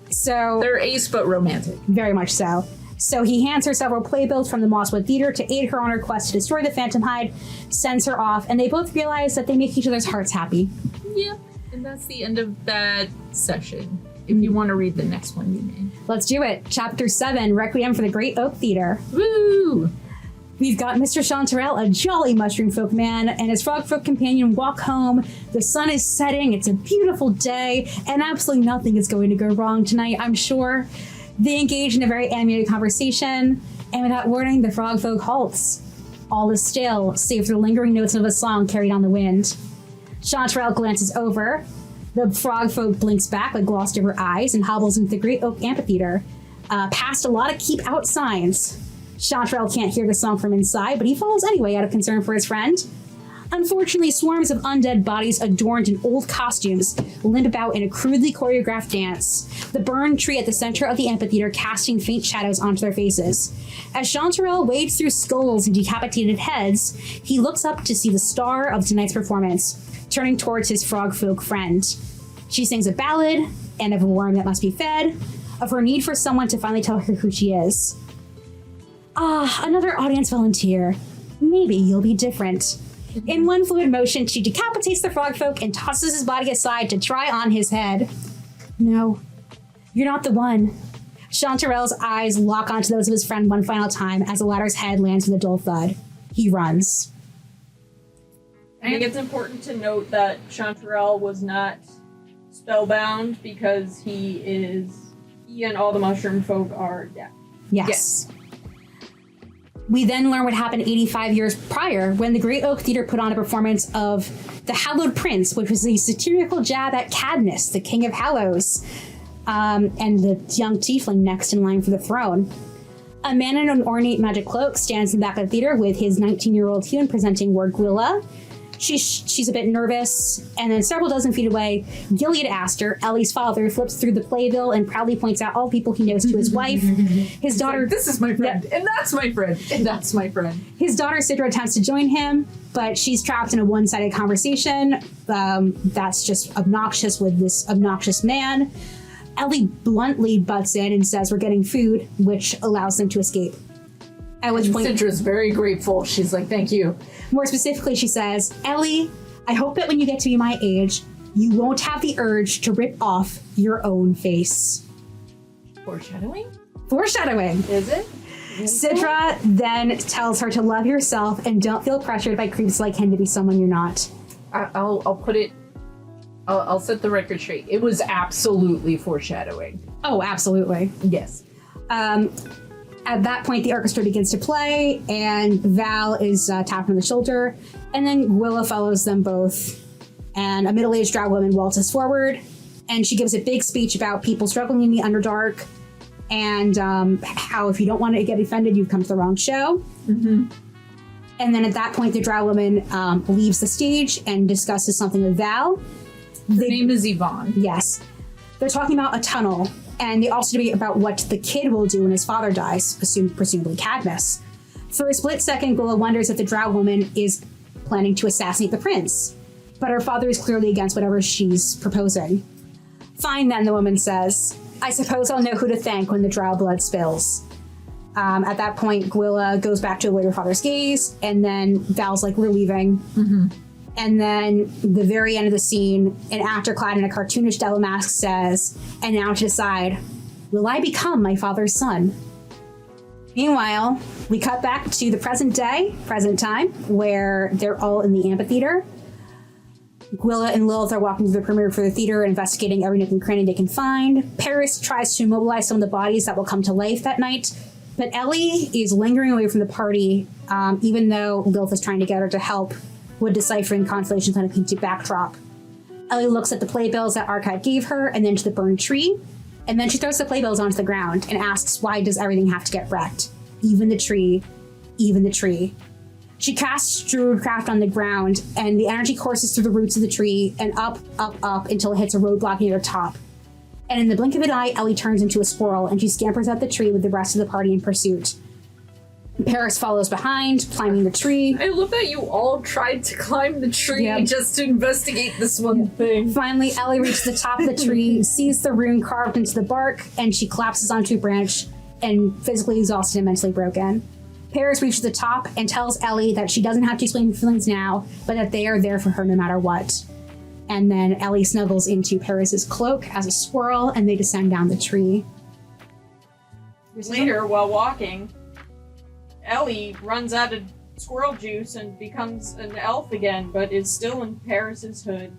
So they're ace but romantic. very much so. So he hands her several playbills from the Mosswood Theater to aid her on her quest to destroy the Phantom Hide, sends her off, and they both realize that they make each other's hearts happy. Yeah. And that's the end of that session. If you want to read the next one, you may. Let's do it. Chapter 7, Requiem for the Great Oak Theater. Woo! We've got Mr. Chanterelle, a jolly mushroom folk man, and his frog folk companion walk home. The sun is setting, it's a beautiful day, and absolutely nothing is going to go wrong tonight, I'm sure. They engage in a very animated conversation, and without warning, the frog folk halts. All is still, save for the lingering notes of a song carried on the wind. Chanterelle glances over. The frog folk blinks back with glossed over eyes and hobbles into the Great Oak Amphitheater, past a lot of keep out signs. Chanterelle can't hear the song from inside, but he follows anyway out of concern for his friend. Unfortunately, swarms of undead bodies adorned in old costumes limp about in a crudely choreographed dance, the burned tree at the center of the amphitheater casting faint shadows onto their faces. As Chanterelle wades through skulls and decapitated heads, he looks up to see the star of tonight's performance, turning towards his frog folk friend. She sings a ballad, and of a worm that must be fed, of her need for someone to finally tell her who she is. Ah, another audience volunteer. Maybe you'll be different. In one fluid motion, she decapitates the frog folk and tosses his body aside to try on his head. No, you're not the one. Chanterelle's eyes lock onto those of his friend one final time as the latter's head lands with a dull thud. He runs. I think it's important to note that Chanterelle was not spellbound because he and all the mushroom folk are deaf. Yes. We then learn what happened 85 years prior when the Great Oak Theater put on a performance of The Hallowed Prince, which was a satirical jab at Cadmus, the King of Hallows, and the young tiefling next in line for the throne. A man in an ornate magic cloak stands in the back of the theater with his 19-year-old human presenting word Gwilla. She's a bit nervous, and then several dozen feet away, Gilead Aster, Ellie's father, flips through the playbill and proudly points out all people he knows to his wife. His daughter... This is my friend, and that's my friend, and that's my friend. His daughter, Sidra, attempts to join him, but she's trapped in a one-sided conversation that's just obnoxious with this obnoxious man. Ellie bluntly butts in and says, "We're getting food," which allows them to escape. At which point... Sidra's very grateful. She's like, thank you. More specifically, she says, "Ellie, I hope that when you get to be my age, you won't have the urge to rip off your own face." Foreshadowing? Foreshadowing. Is it? Sidra then tells her to love yourself and don't feel pressured by creeps like him to be someone you're not. I'll put it... I'll set the record straight. It was absolutely foreshadowing. Oh, absolutely. Yes. At that point, the orchestra begins to play, and Val is tapped on the shoulder, and then Gwilla follows them both. And a middle-aged drow woman waltzes forward, and she gives a big speech about people struggling in the Underdark, and how if you don't want to get offended, you've come to the wrong show. Mm-hmm. And then at that point, the drow woman leaves the stage and discusses something with Val. Her name is Yvonne. Yes. They're talking about a tunnel, and they also debate about what the kid will do when his father dies, presumably Cadmus. For a split second, Gwilla wonders if the drow woman is planning to assassinate the prince, but her father is clearly against whatever she's proposing. Fine then, the woman says. I suppose I'll know who to thank when the drow blood spills. At that point, Gwilla goes back to avoid her father's gaze, and then Val's like, "We're leaving." Mm-hmm. And then the very end of the scene, an actor clad in a cartoonish devil mask says, "And now to decide, will I become my father's son?" Meanwhile, we cut back to the present day, present time, where they're all in the amphitheater. Gwilla and Lilith are walking to the perimeter for the theater, investigating every nook and cranny they can find. Paris tries to immobilize some of the bodies that will come to life that night, but Ellie is lingering away from the party, even though Lilith is trying to get her to help with deciphering constellations on a painted backdrop. Ellie looks at the playbills that Arcad gave her, and then to the burned tree, and then she throws the playbills onto the ground and asks, why does everything have to get wrecked? Even the tree, even the tree. She casts Druidcraft on the ground, and the energy courses through the roots of the tree and up, up, up until it hits a roadblock near the top. And in the blink of an eye, Ellie turns into a squirrel, and she scampers up the tree with the rest of the party in pursuit. Paris follows behind, climbing the tree. I love that you all tried to climb the tree just to investigate this one thing. Finally, Ellie reaches the top of the tree, sees the rune carved into the bark, and she collapses onto a branch and physically exhausted and mentally broken. Paris reaches the top and tells Ellie that she doesn't have to explain her feelings now, but that they are there for her no matter what. And then Ellie snuggles into Paris's cloak as a squirrel, and they descend down the tree. Later, while walking, Ellie runs out of squirrel juice and becomes an elf again, but is still in Paris's hood.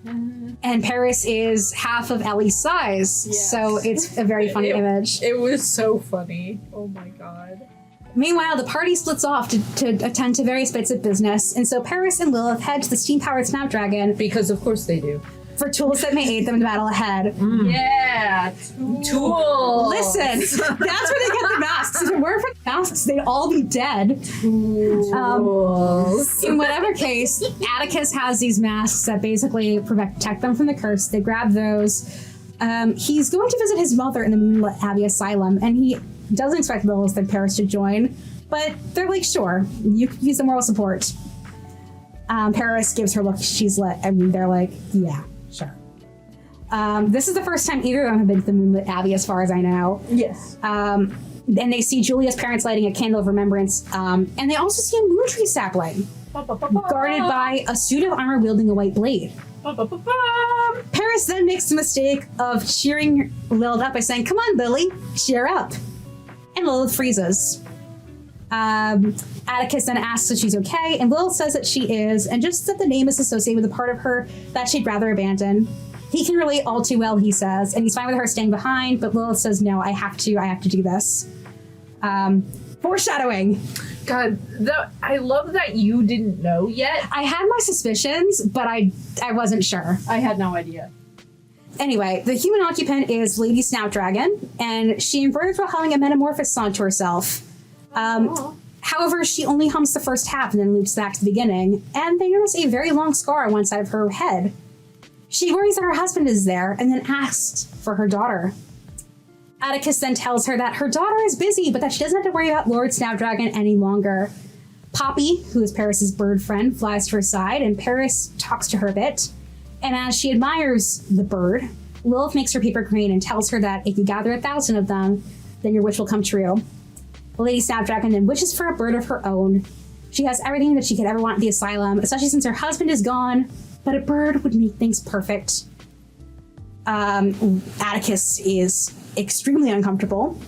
And Paris is half of Ellie's size, Yes. so it's a very funny image. It was so funny. Oh my god. Meanwhile, the party splits off to attend to various bits of business, and so Paris and Lilith head to the steam-powered Snapdragon Because of course they do. for tools that may aid them in battle ahead. Yeah, Tools. Listen, that's where they get the masks. If it weren't for masks, they'd all be dead. Tools. In whatever case, Atticus has these masks that basically protect them from the curse. They grab those. He's going to visit his mother in the Moonlit Abbey Asylum, and he doesn't expect Lilith and Paris to join, but they're like, sure, you can use the moral support. Paris gives her a look, she's like, they're like, yeah, sure. This is the first time either of them have been to the Moonlit Abbey, as far as I know. Yes. And they see Julia's parents lighting a candle of remembrance, and they also see a moon tree sapling, guarded by a suit of armor wielding a white blade. Paris then makes the mistake of cheering Lilith up by saying, come on, Lily, cheer up. And Lilith freezes. Atticus then asks if she's okay, and Lilith says that she is, and just that the name is associated with a part of her that she'd rather abandon. He can relate all too well, he says, and he's fine with her staying behind, but Lilith says, no, I have to do this. Foreshadowing. God, I love that you didn't know yet. I had my suspicions, but I wasn't sure. I had no idea. Anyway, the human occupant is Lady Snapdragon, and she inverted while having a metamorphosis onto herself. However, she only hums the first half and then loops back to the beginning, and they notice a very long scar on one side of her head. She worries that her husband is there, and then asks for her daughter. Atticus then tells her that her daughter is busy, but that she doesn't have to worry about Lord Snapdragon any longer. Poppy, who is Paris's bird friend, flies to her side, and Paris talks to her a bit. And as she admires the bird, Lilith makes her paper crane and tells her that if you gather 1,000 of them, then your wish will come true. Lady Snapdragon then wishes for a bird of her own. She has everything that she could ever want at the asylum, especially since her husband is gone, but a bird would make things perfect. Atticus is extremely uncomfortable,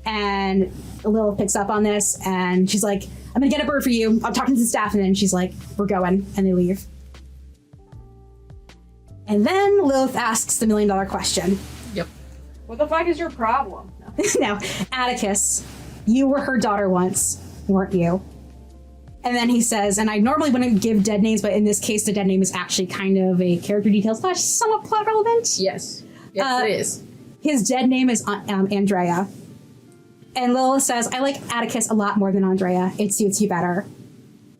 and Lilith picks up on this, and she's like, I'm gonna get a bird for you. I'm talking to the staff, and then she's like, we're going, and they leave. And then Lilith asks the $1 million question. Yep. What the fuck is your problem? Now, Atticus, you were her daughter once, weren't you? And then he says, and I normally wouldn't give dead names, but in this case, the dead name is actually kind of a character detail / somewhat plot relevant. Yes. Yes, it is. His dead name is Andrea. And Lilith says, I like Atticus a lot more than Andrea. It suits you better.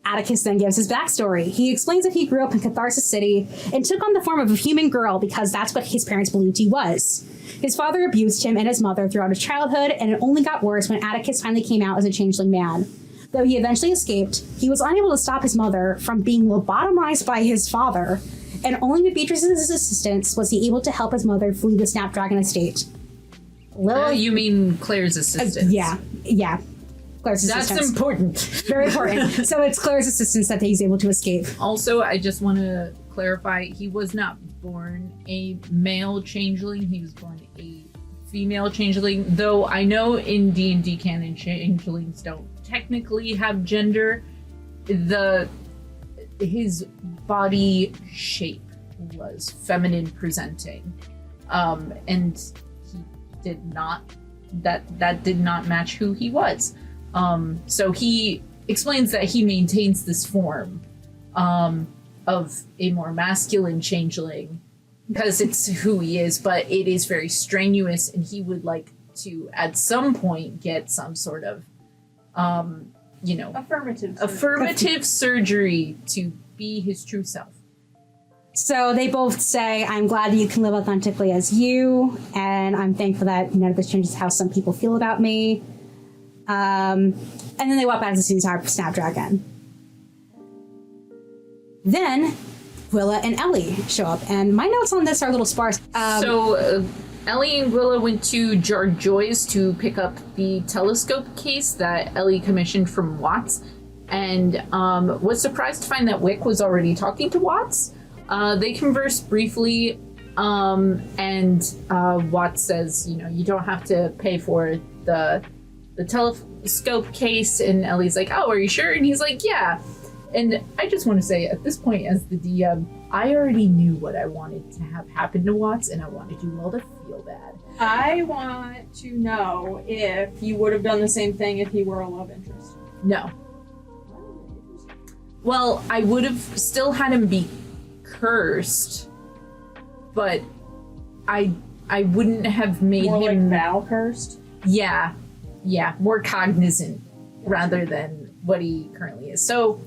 Atticus then gives his backstory. He explains that he grew up in Catharsis City and took on the form of a human girl because that's what his parents believed he was. His father abused him and his mother throughout his childhood, and it only got worse when Atticus finally came out as a changeling man. Though he eventually escaped, he was unable to stop his mother from being lobotomized by his father, and only with Beatrice's assistance was he able to help his mother flee the Snapdragon estate. Lilith, You mean Claire's assistant? yeah. Claire's assistance. That's important. Very important. So it's Claire's assistance that he's able to escape. Also, I just want to clarify, he was not born a male changeling, he was born a female changeling, though I know in D&D canon changelings don't technically have gender. His body shape was feminine presenting, and he did not that did not match who he was. So he explains that he maintains this form of a more masculine changeling because it's who he is, but it is very strenuous, and he would like to at some point get some sort of affirmative surgery to be his true self. So they both say, I'm glad that you can live authentically as you, and I'm thankful that none of this changes how some people feel about me. And then they walk back to see the Snapdragon. Then Gwilla and Ellie show up, and my notes on this are a little sparse. Ellie and Gwilla went to Jar Joy's to pick up the telescope case that Ellie commissioned from Waltz, and was surprised to find that Wick was already talking to Waltz. They conversed briefly, and Waltz says, you don't have to pay for the telescope case, and Ellie's like, oh, are you sure? And he's like, yeah. And I just want to say, at this point, as the DM, I already knew what I wanted to have happen to Waltz, and I wanted you all to feel bad. I want to know if you would have done the same thing if he were a love interest. No. Well, I would have still had him be cursed, but I wouldn't have made More him... like Val cursed? Yeah, more cognizant rather than what he currently is. So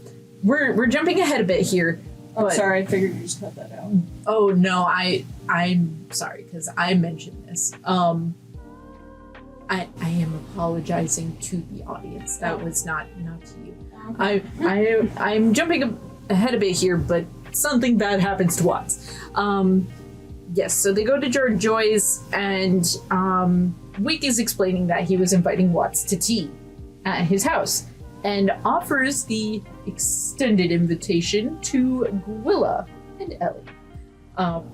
we're jumping ahead a bit here. I'm but, sorry, I figured you just cut that out. Oh no, I'm sorry because I mentioned this. I am apologizing to the audience. That was not to you. Okay. I'm jumping ahead a bit here, but something bad happens to Watts. Yes, so they go to Jar Joy's, and Wick is explaining that he was inviting Watts to tea at his house, and offers the extended invitation to Gwilla and Ellie,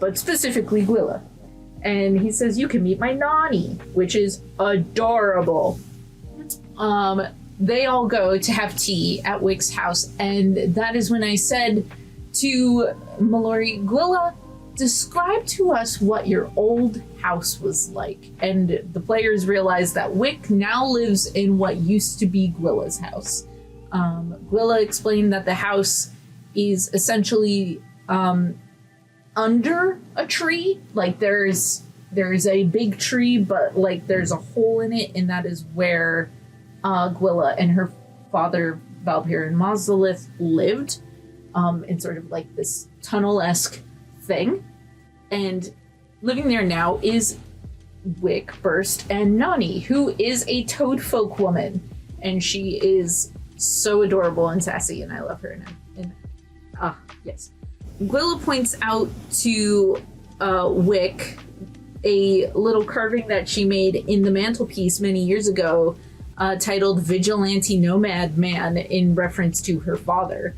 but specifically Gwilla. And he says, you can meet my nanny, which is adorable. They all go to have tea at Wick's house, and that is when I said to Milori, Gwilla, describe to us what your old house was like. And the players realize that Wick now lives in what used to be Gwilla's house. Gwilla explained that the house is essentially under a tree. Like there's a big tree, but like there's a hole in it, and that is where Gwilla and her father Valpyr and Mosalith lived, in sort of like this tunnel-esque thing. And living there now is Wick, Burst, and Nani, who is a toad folk woman, and she is so adorable and sassy, and I love her. Yes. Gwilla points out to Wick a little carving that she made in the mantelpiece many years ago, titled Vigilante Nomad Man, in reference to her father.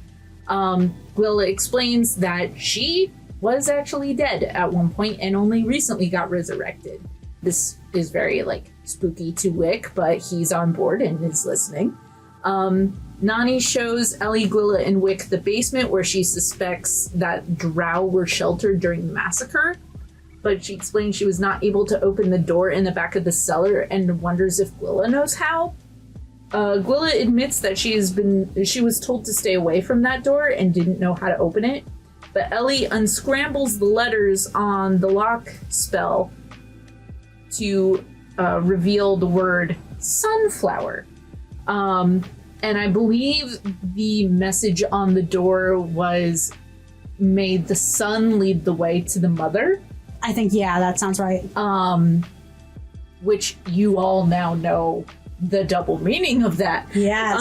Gwilla explains that she was actually dead at one point and only recently got resurrected. This is very, spooky to Wick, but he's on board and is listening. Nani shows Ellie, Gwilla, and Wick the basement where she suspects that drow were sheltered during the massacre, but she explains she was not able to open the door in the back of the cellar and wonders if Gwilla knows how. Gwilla admits that she was told to stay away from that door and didn't know how to open it, but Ellie unscrambles the letters on the lock spell to reveal the word sunflower. And I believe the message on the door was, may the sun lead the way to the mother. I think, yeah, that sounds right. Which you all now know the double meaning of that. Yes.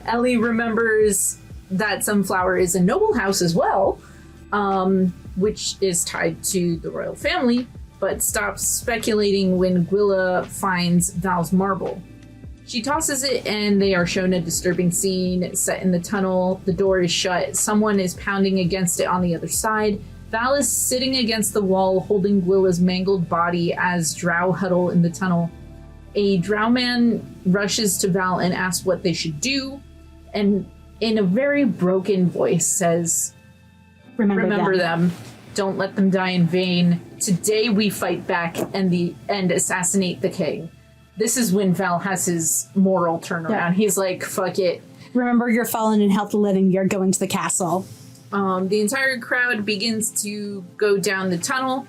Ellie remembers that sunflower is a noble house as well, which is tied to the royal family, but stops speculating when Gwilla finds Val's marble. She tosses it, and they are shown a disturbing scene set in the tunnel. The door is shut. Someone is pounding against it on the other side. Val is sitting against the wall, holding Gwilla's mangled body as drow huddle in the tunnel. A drow man rushes to Val and asks what they should do, and in a very broken voice says, Remember them. Don't let them die in vain. Today we fight back and assassinate the king. This is when Val has his moral turnaround. Yeah. He's like, fuck it. Remember, you're fallen and help the living. You're going to the castle. The entire crowd begins to go down the tunnel,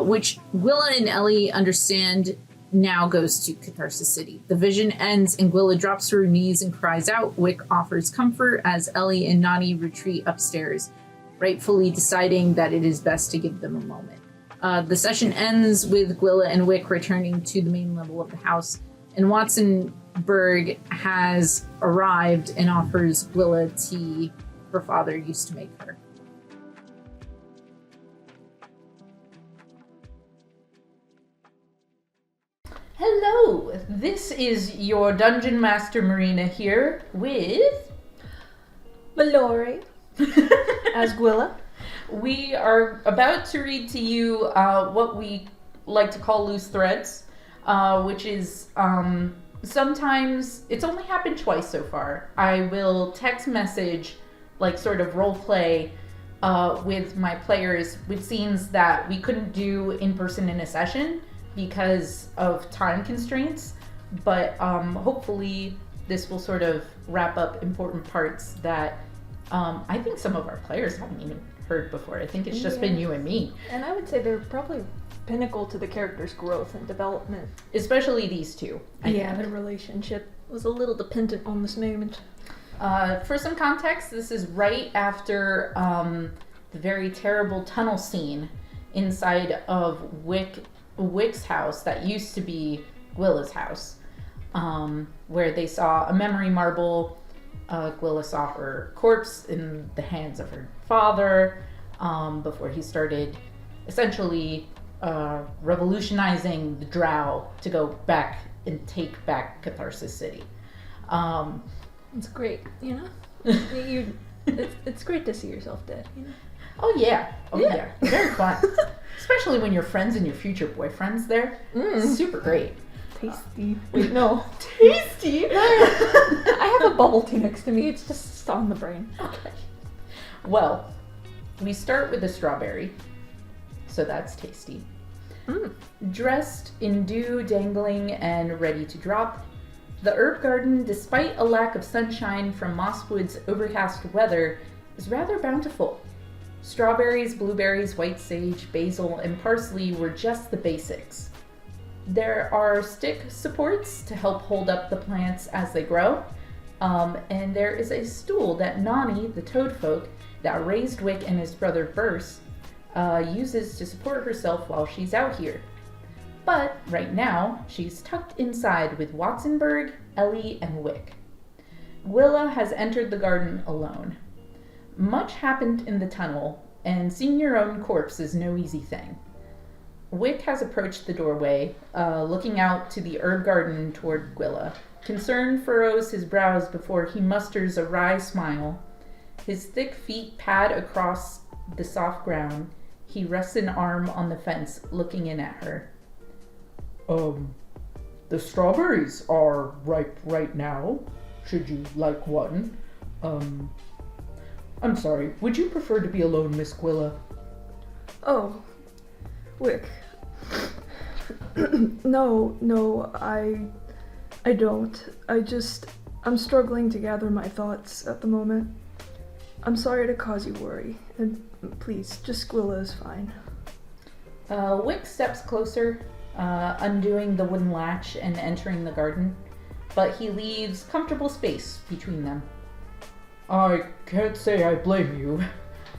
which Gwilla and Ellie understand now goes to Catharsis City. The vision ends and Gwilla drops to her knees and cries out. Wick offers comfort as Ellie and Nani retreat upstairs, rightfully deciding that it is best to give them a moment. The session ends with Gwilla and Wick returning to the main level of the house, And Watsonberg has arrived and offers Gwilla tea her father used to make her. Hello, this is your Dungeon Master Marina here with Milori as Gwilla. We are about to read to you what we like to call loose threads, which is sometimes, it's only happened twice so far. I will text message, like sort of role play with my players with scenes that we couldn't do in person in a session because of time constraints, but hopefully this will sort of wrap up important parts that I think some of our players haven't even heard before. I think it's just been you and me. And I would say they're probably pinnacle to the character's growth and development. Especially these two. I think. Their relationship was a little dependent on this moment. For some context, this is right after the very terrible tunnel scene inside of Wick's house that used to be Gwilla's house, where they saw a memory marble. Gwilla saw her corpse in the hands of her father before he started essentially revolutionizing the Drow to go back and take back Catharsis City. It's great, you know? It's great to see yourself dead, you know? Oh yeah. Very fun. Especially when your friends and your future boyfriend's there. Super great. Tasty. Wait, no. Tasty? I have a bubble tea next to me. It's just on the brain. Okay. Well, we start with a strawberry. So that's tasty. Dressed in dew, dangling, and ready to drop, the herb garden, despite a lack of sunshine from Mosswood's overcast weather, is rather bountiful. Strawberries, blueberries, white sage, basil, and parsley were just the basics. There are stick supports to help hold up the plants as they grow, and there is a stool that Nani, the toadfolk, that raised Wick and his brother Burse, uses to support herself while she's out here. But right now, she's tucked inside with Watsonberg, Ellie, and Wick. Gwilla has entered the garden alone. Much happened in the tunnel, and seeing your own corpse is no easy thing. Wick has approached the doorway, looking out to the herb garden toward Gwilla. Concern furrows his brows before he musters a wry smile. His thick feet pad across the soft ground. He rests an arm on the fence, looking in at her. The strawberries are ripe right now. Should you like one? I'm sorry, would you prefer to be alone, Miss Gwilla? Oh, Wick. No, I don't. I'm struggling to gather my thoughts at the moment. I'm sorry to cause you worry, and please, just Gwilla is fine. Wick steps closer, undoing the wooden latch and entering the garden, but he leaves comfortable space between them. I can't say I blame you.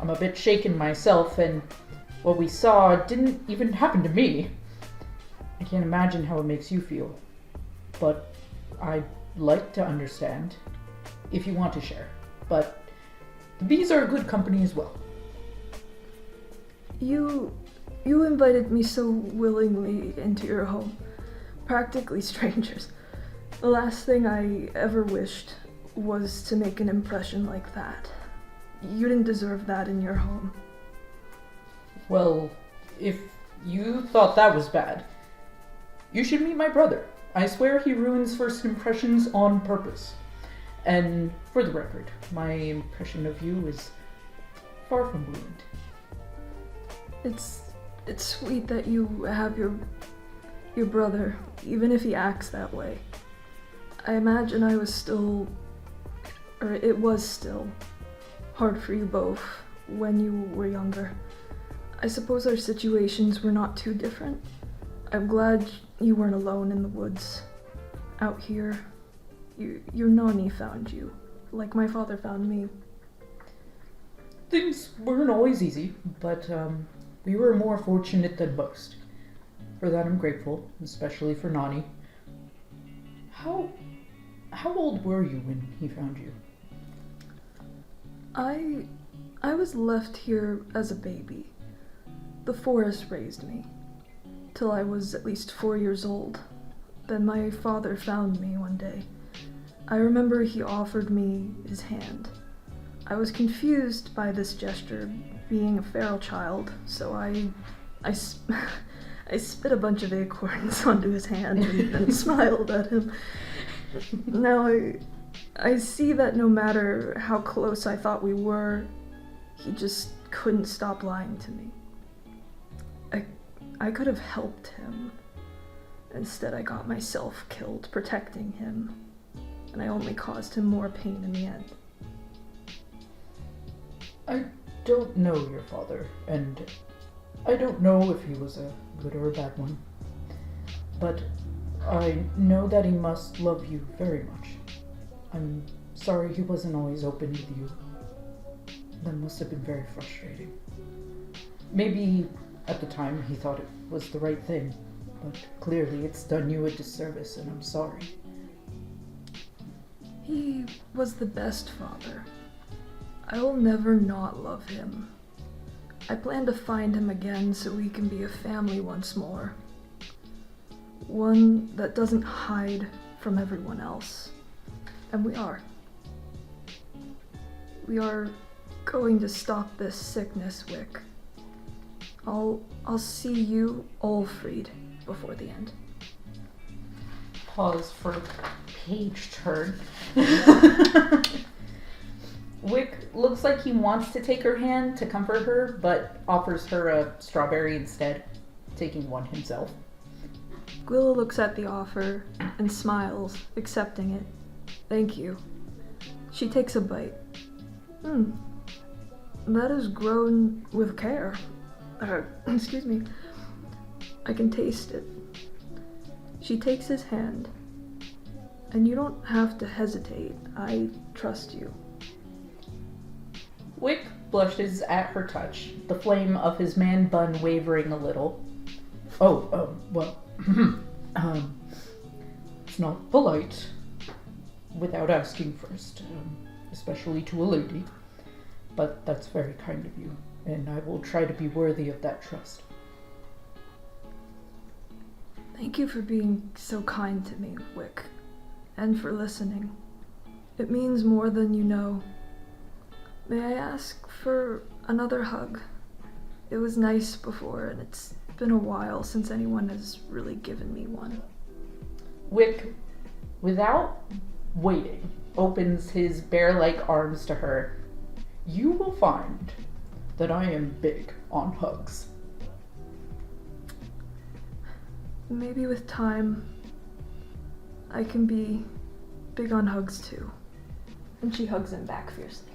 I'm a bit shaken myself, and what we saw didn't even happen to me. I can't imagine how it makes you feel, but I'd like to understand, if you want to share. But the bees are a good company as well. You invited me so willingly into your home, practically strangers. The last thing I ever wished was to make an impression like that. You didn't deserve that in your home. Well, if you thought that was bad, you should meet my brother. I swear he ruins first impressions on purpose. And for the record, my impression of you is far from ruined. It's sweet that you have your brother, even if he acts that way. I imagine it was still hard for you both when you were younger. I suppose our situations were not too different. I'm glad you weren't alone in the woods. Out here, your Nani found you, like my father found me. Things weren't always easy, but we were more fortunate than most. For that I'm grateful, especially for Nani. How old were you when he found you? I was left here as a baby. The forest raised me, till I was at least 4 years old. Then my father found me one day. I remember he offered me his hand. I was confused by this gesture, being a feral child, so I spit a bunch of acorns onto his hand and smiled at him. Now I see that no matter how close I thought we were, he just couldn't stop lying to me. I could have helped him. Instead, I got myself killed protecting him, and I only caused him more pain in the end. I don't know your father, and I don't know if he was a good or a bad one. But I know that he must love you very much. I'm sorry he wasn't always open with you. That must have been very frustrating. Maybe at the time he thought it was the right thing, but clearly it's done you a disservice, and I'm sorry. He was the best father. I will never not love him. I plan to find him again so we can be a family once more. One that doesn't hide from everyone else. And we are. We are going to stop this sickness, Wick. I'll see you all freed before the end. Pause for page turn. Wick looks like he wants to take her hand to comfort her, but offers her a strawberry instead, taking one himself. Gwilla looks at the offer and smiles, accepting it. Thank you. She takes a bite. That is grown with care. Excuse me. I can taste it. She takes his hand. And you don't have to hesitate. I trust you. Wick blushes at her touch, the flame of his man bun wavering a little. It's not polite without asking first, especially to a lady. But that's very kind of you, and I will try to be worthy of that trust. Thank you for being so kind to me, Wick, and for listening. It means more than you know. May I ask for another hug? It was nice before, and it's been a while since anyone has really given me one. Wick, without waiting, opens his bear-like arms to her. You will find that I am big on hugs. Maybe with time, I can be big on hugs too. And she hugs him back fiercely.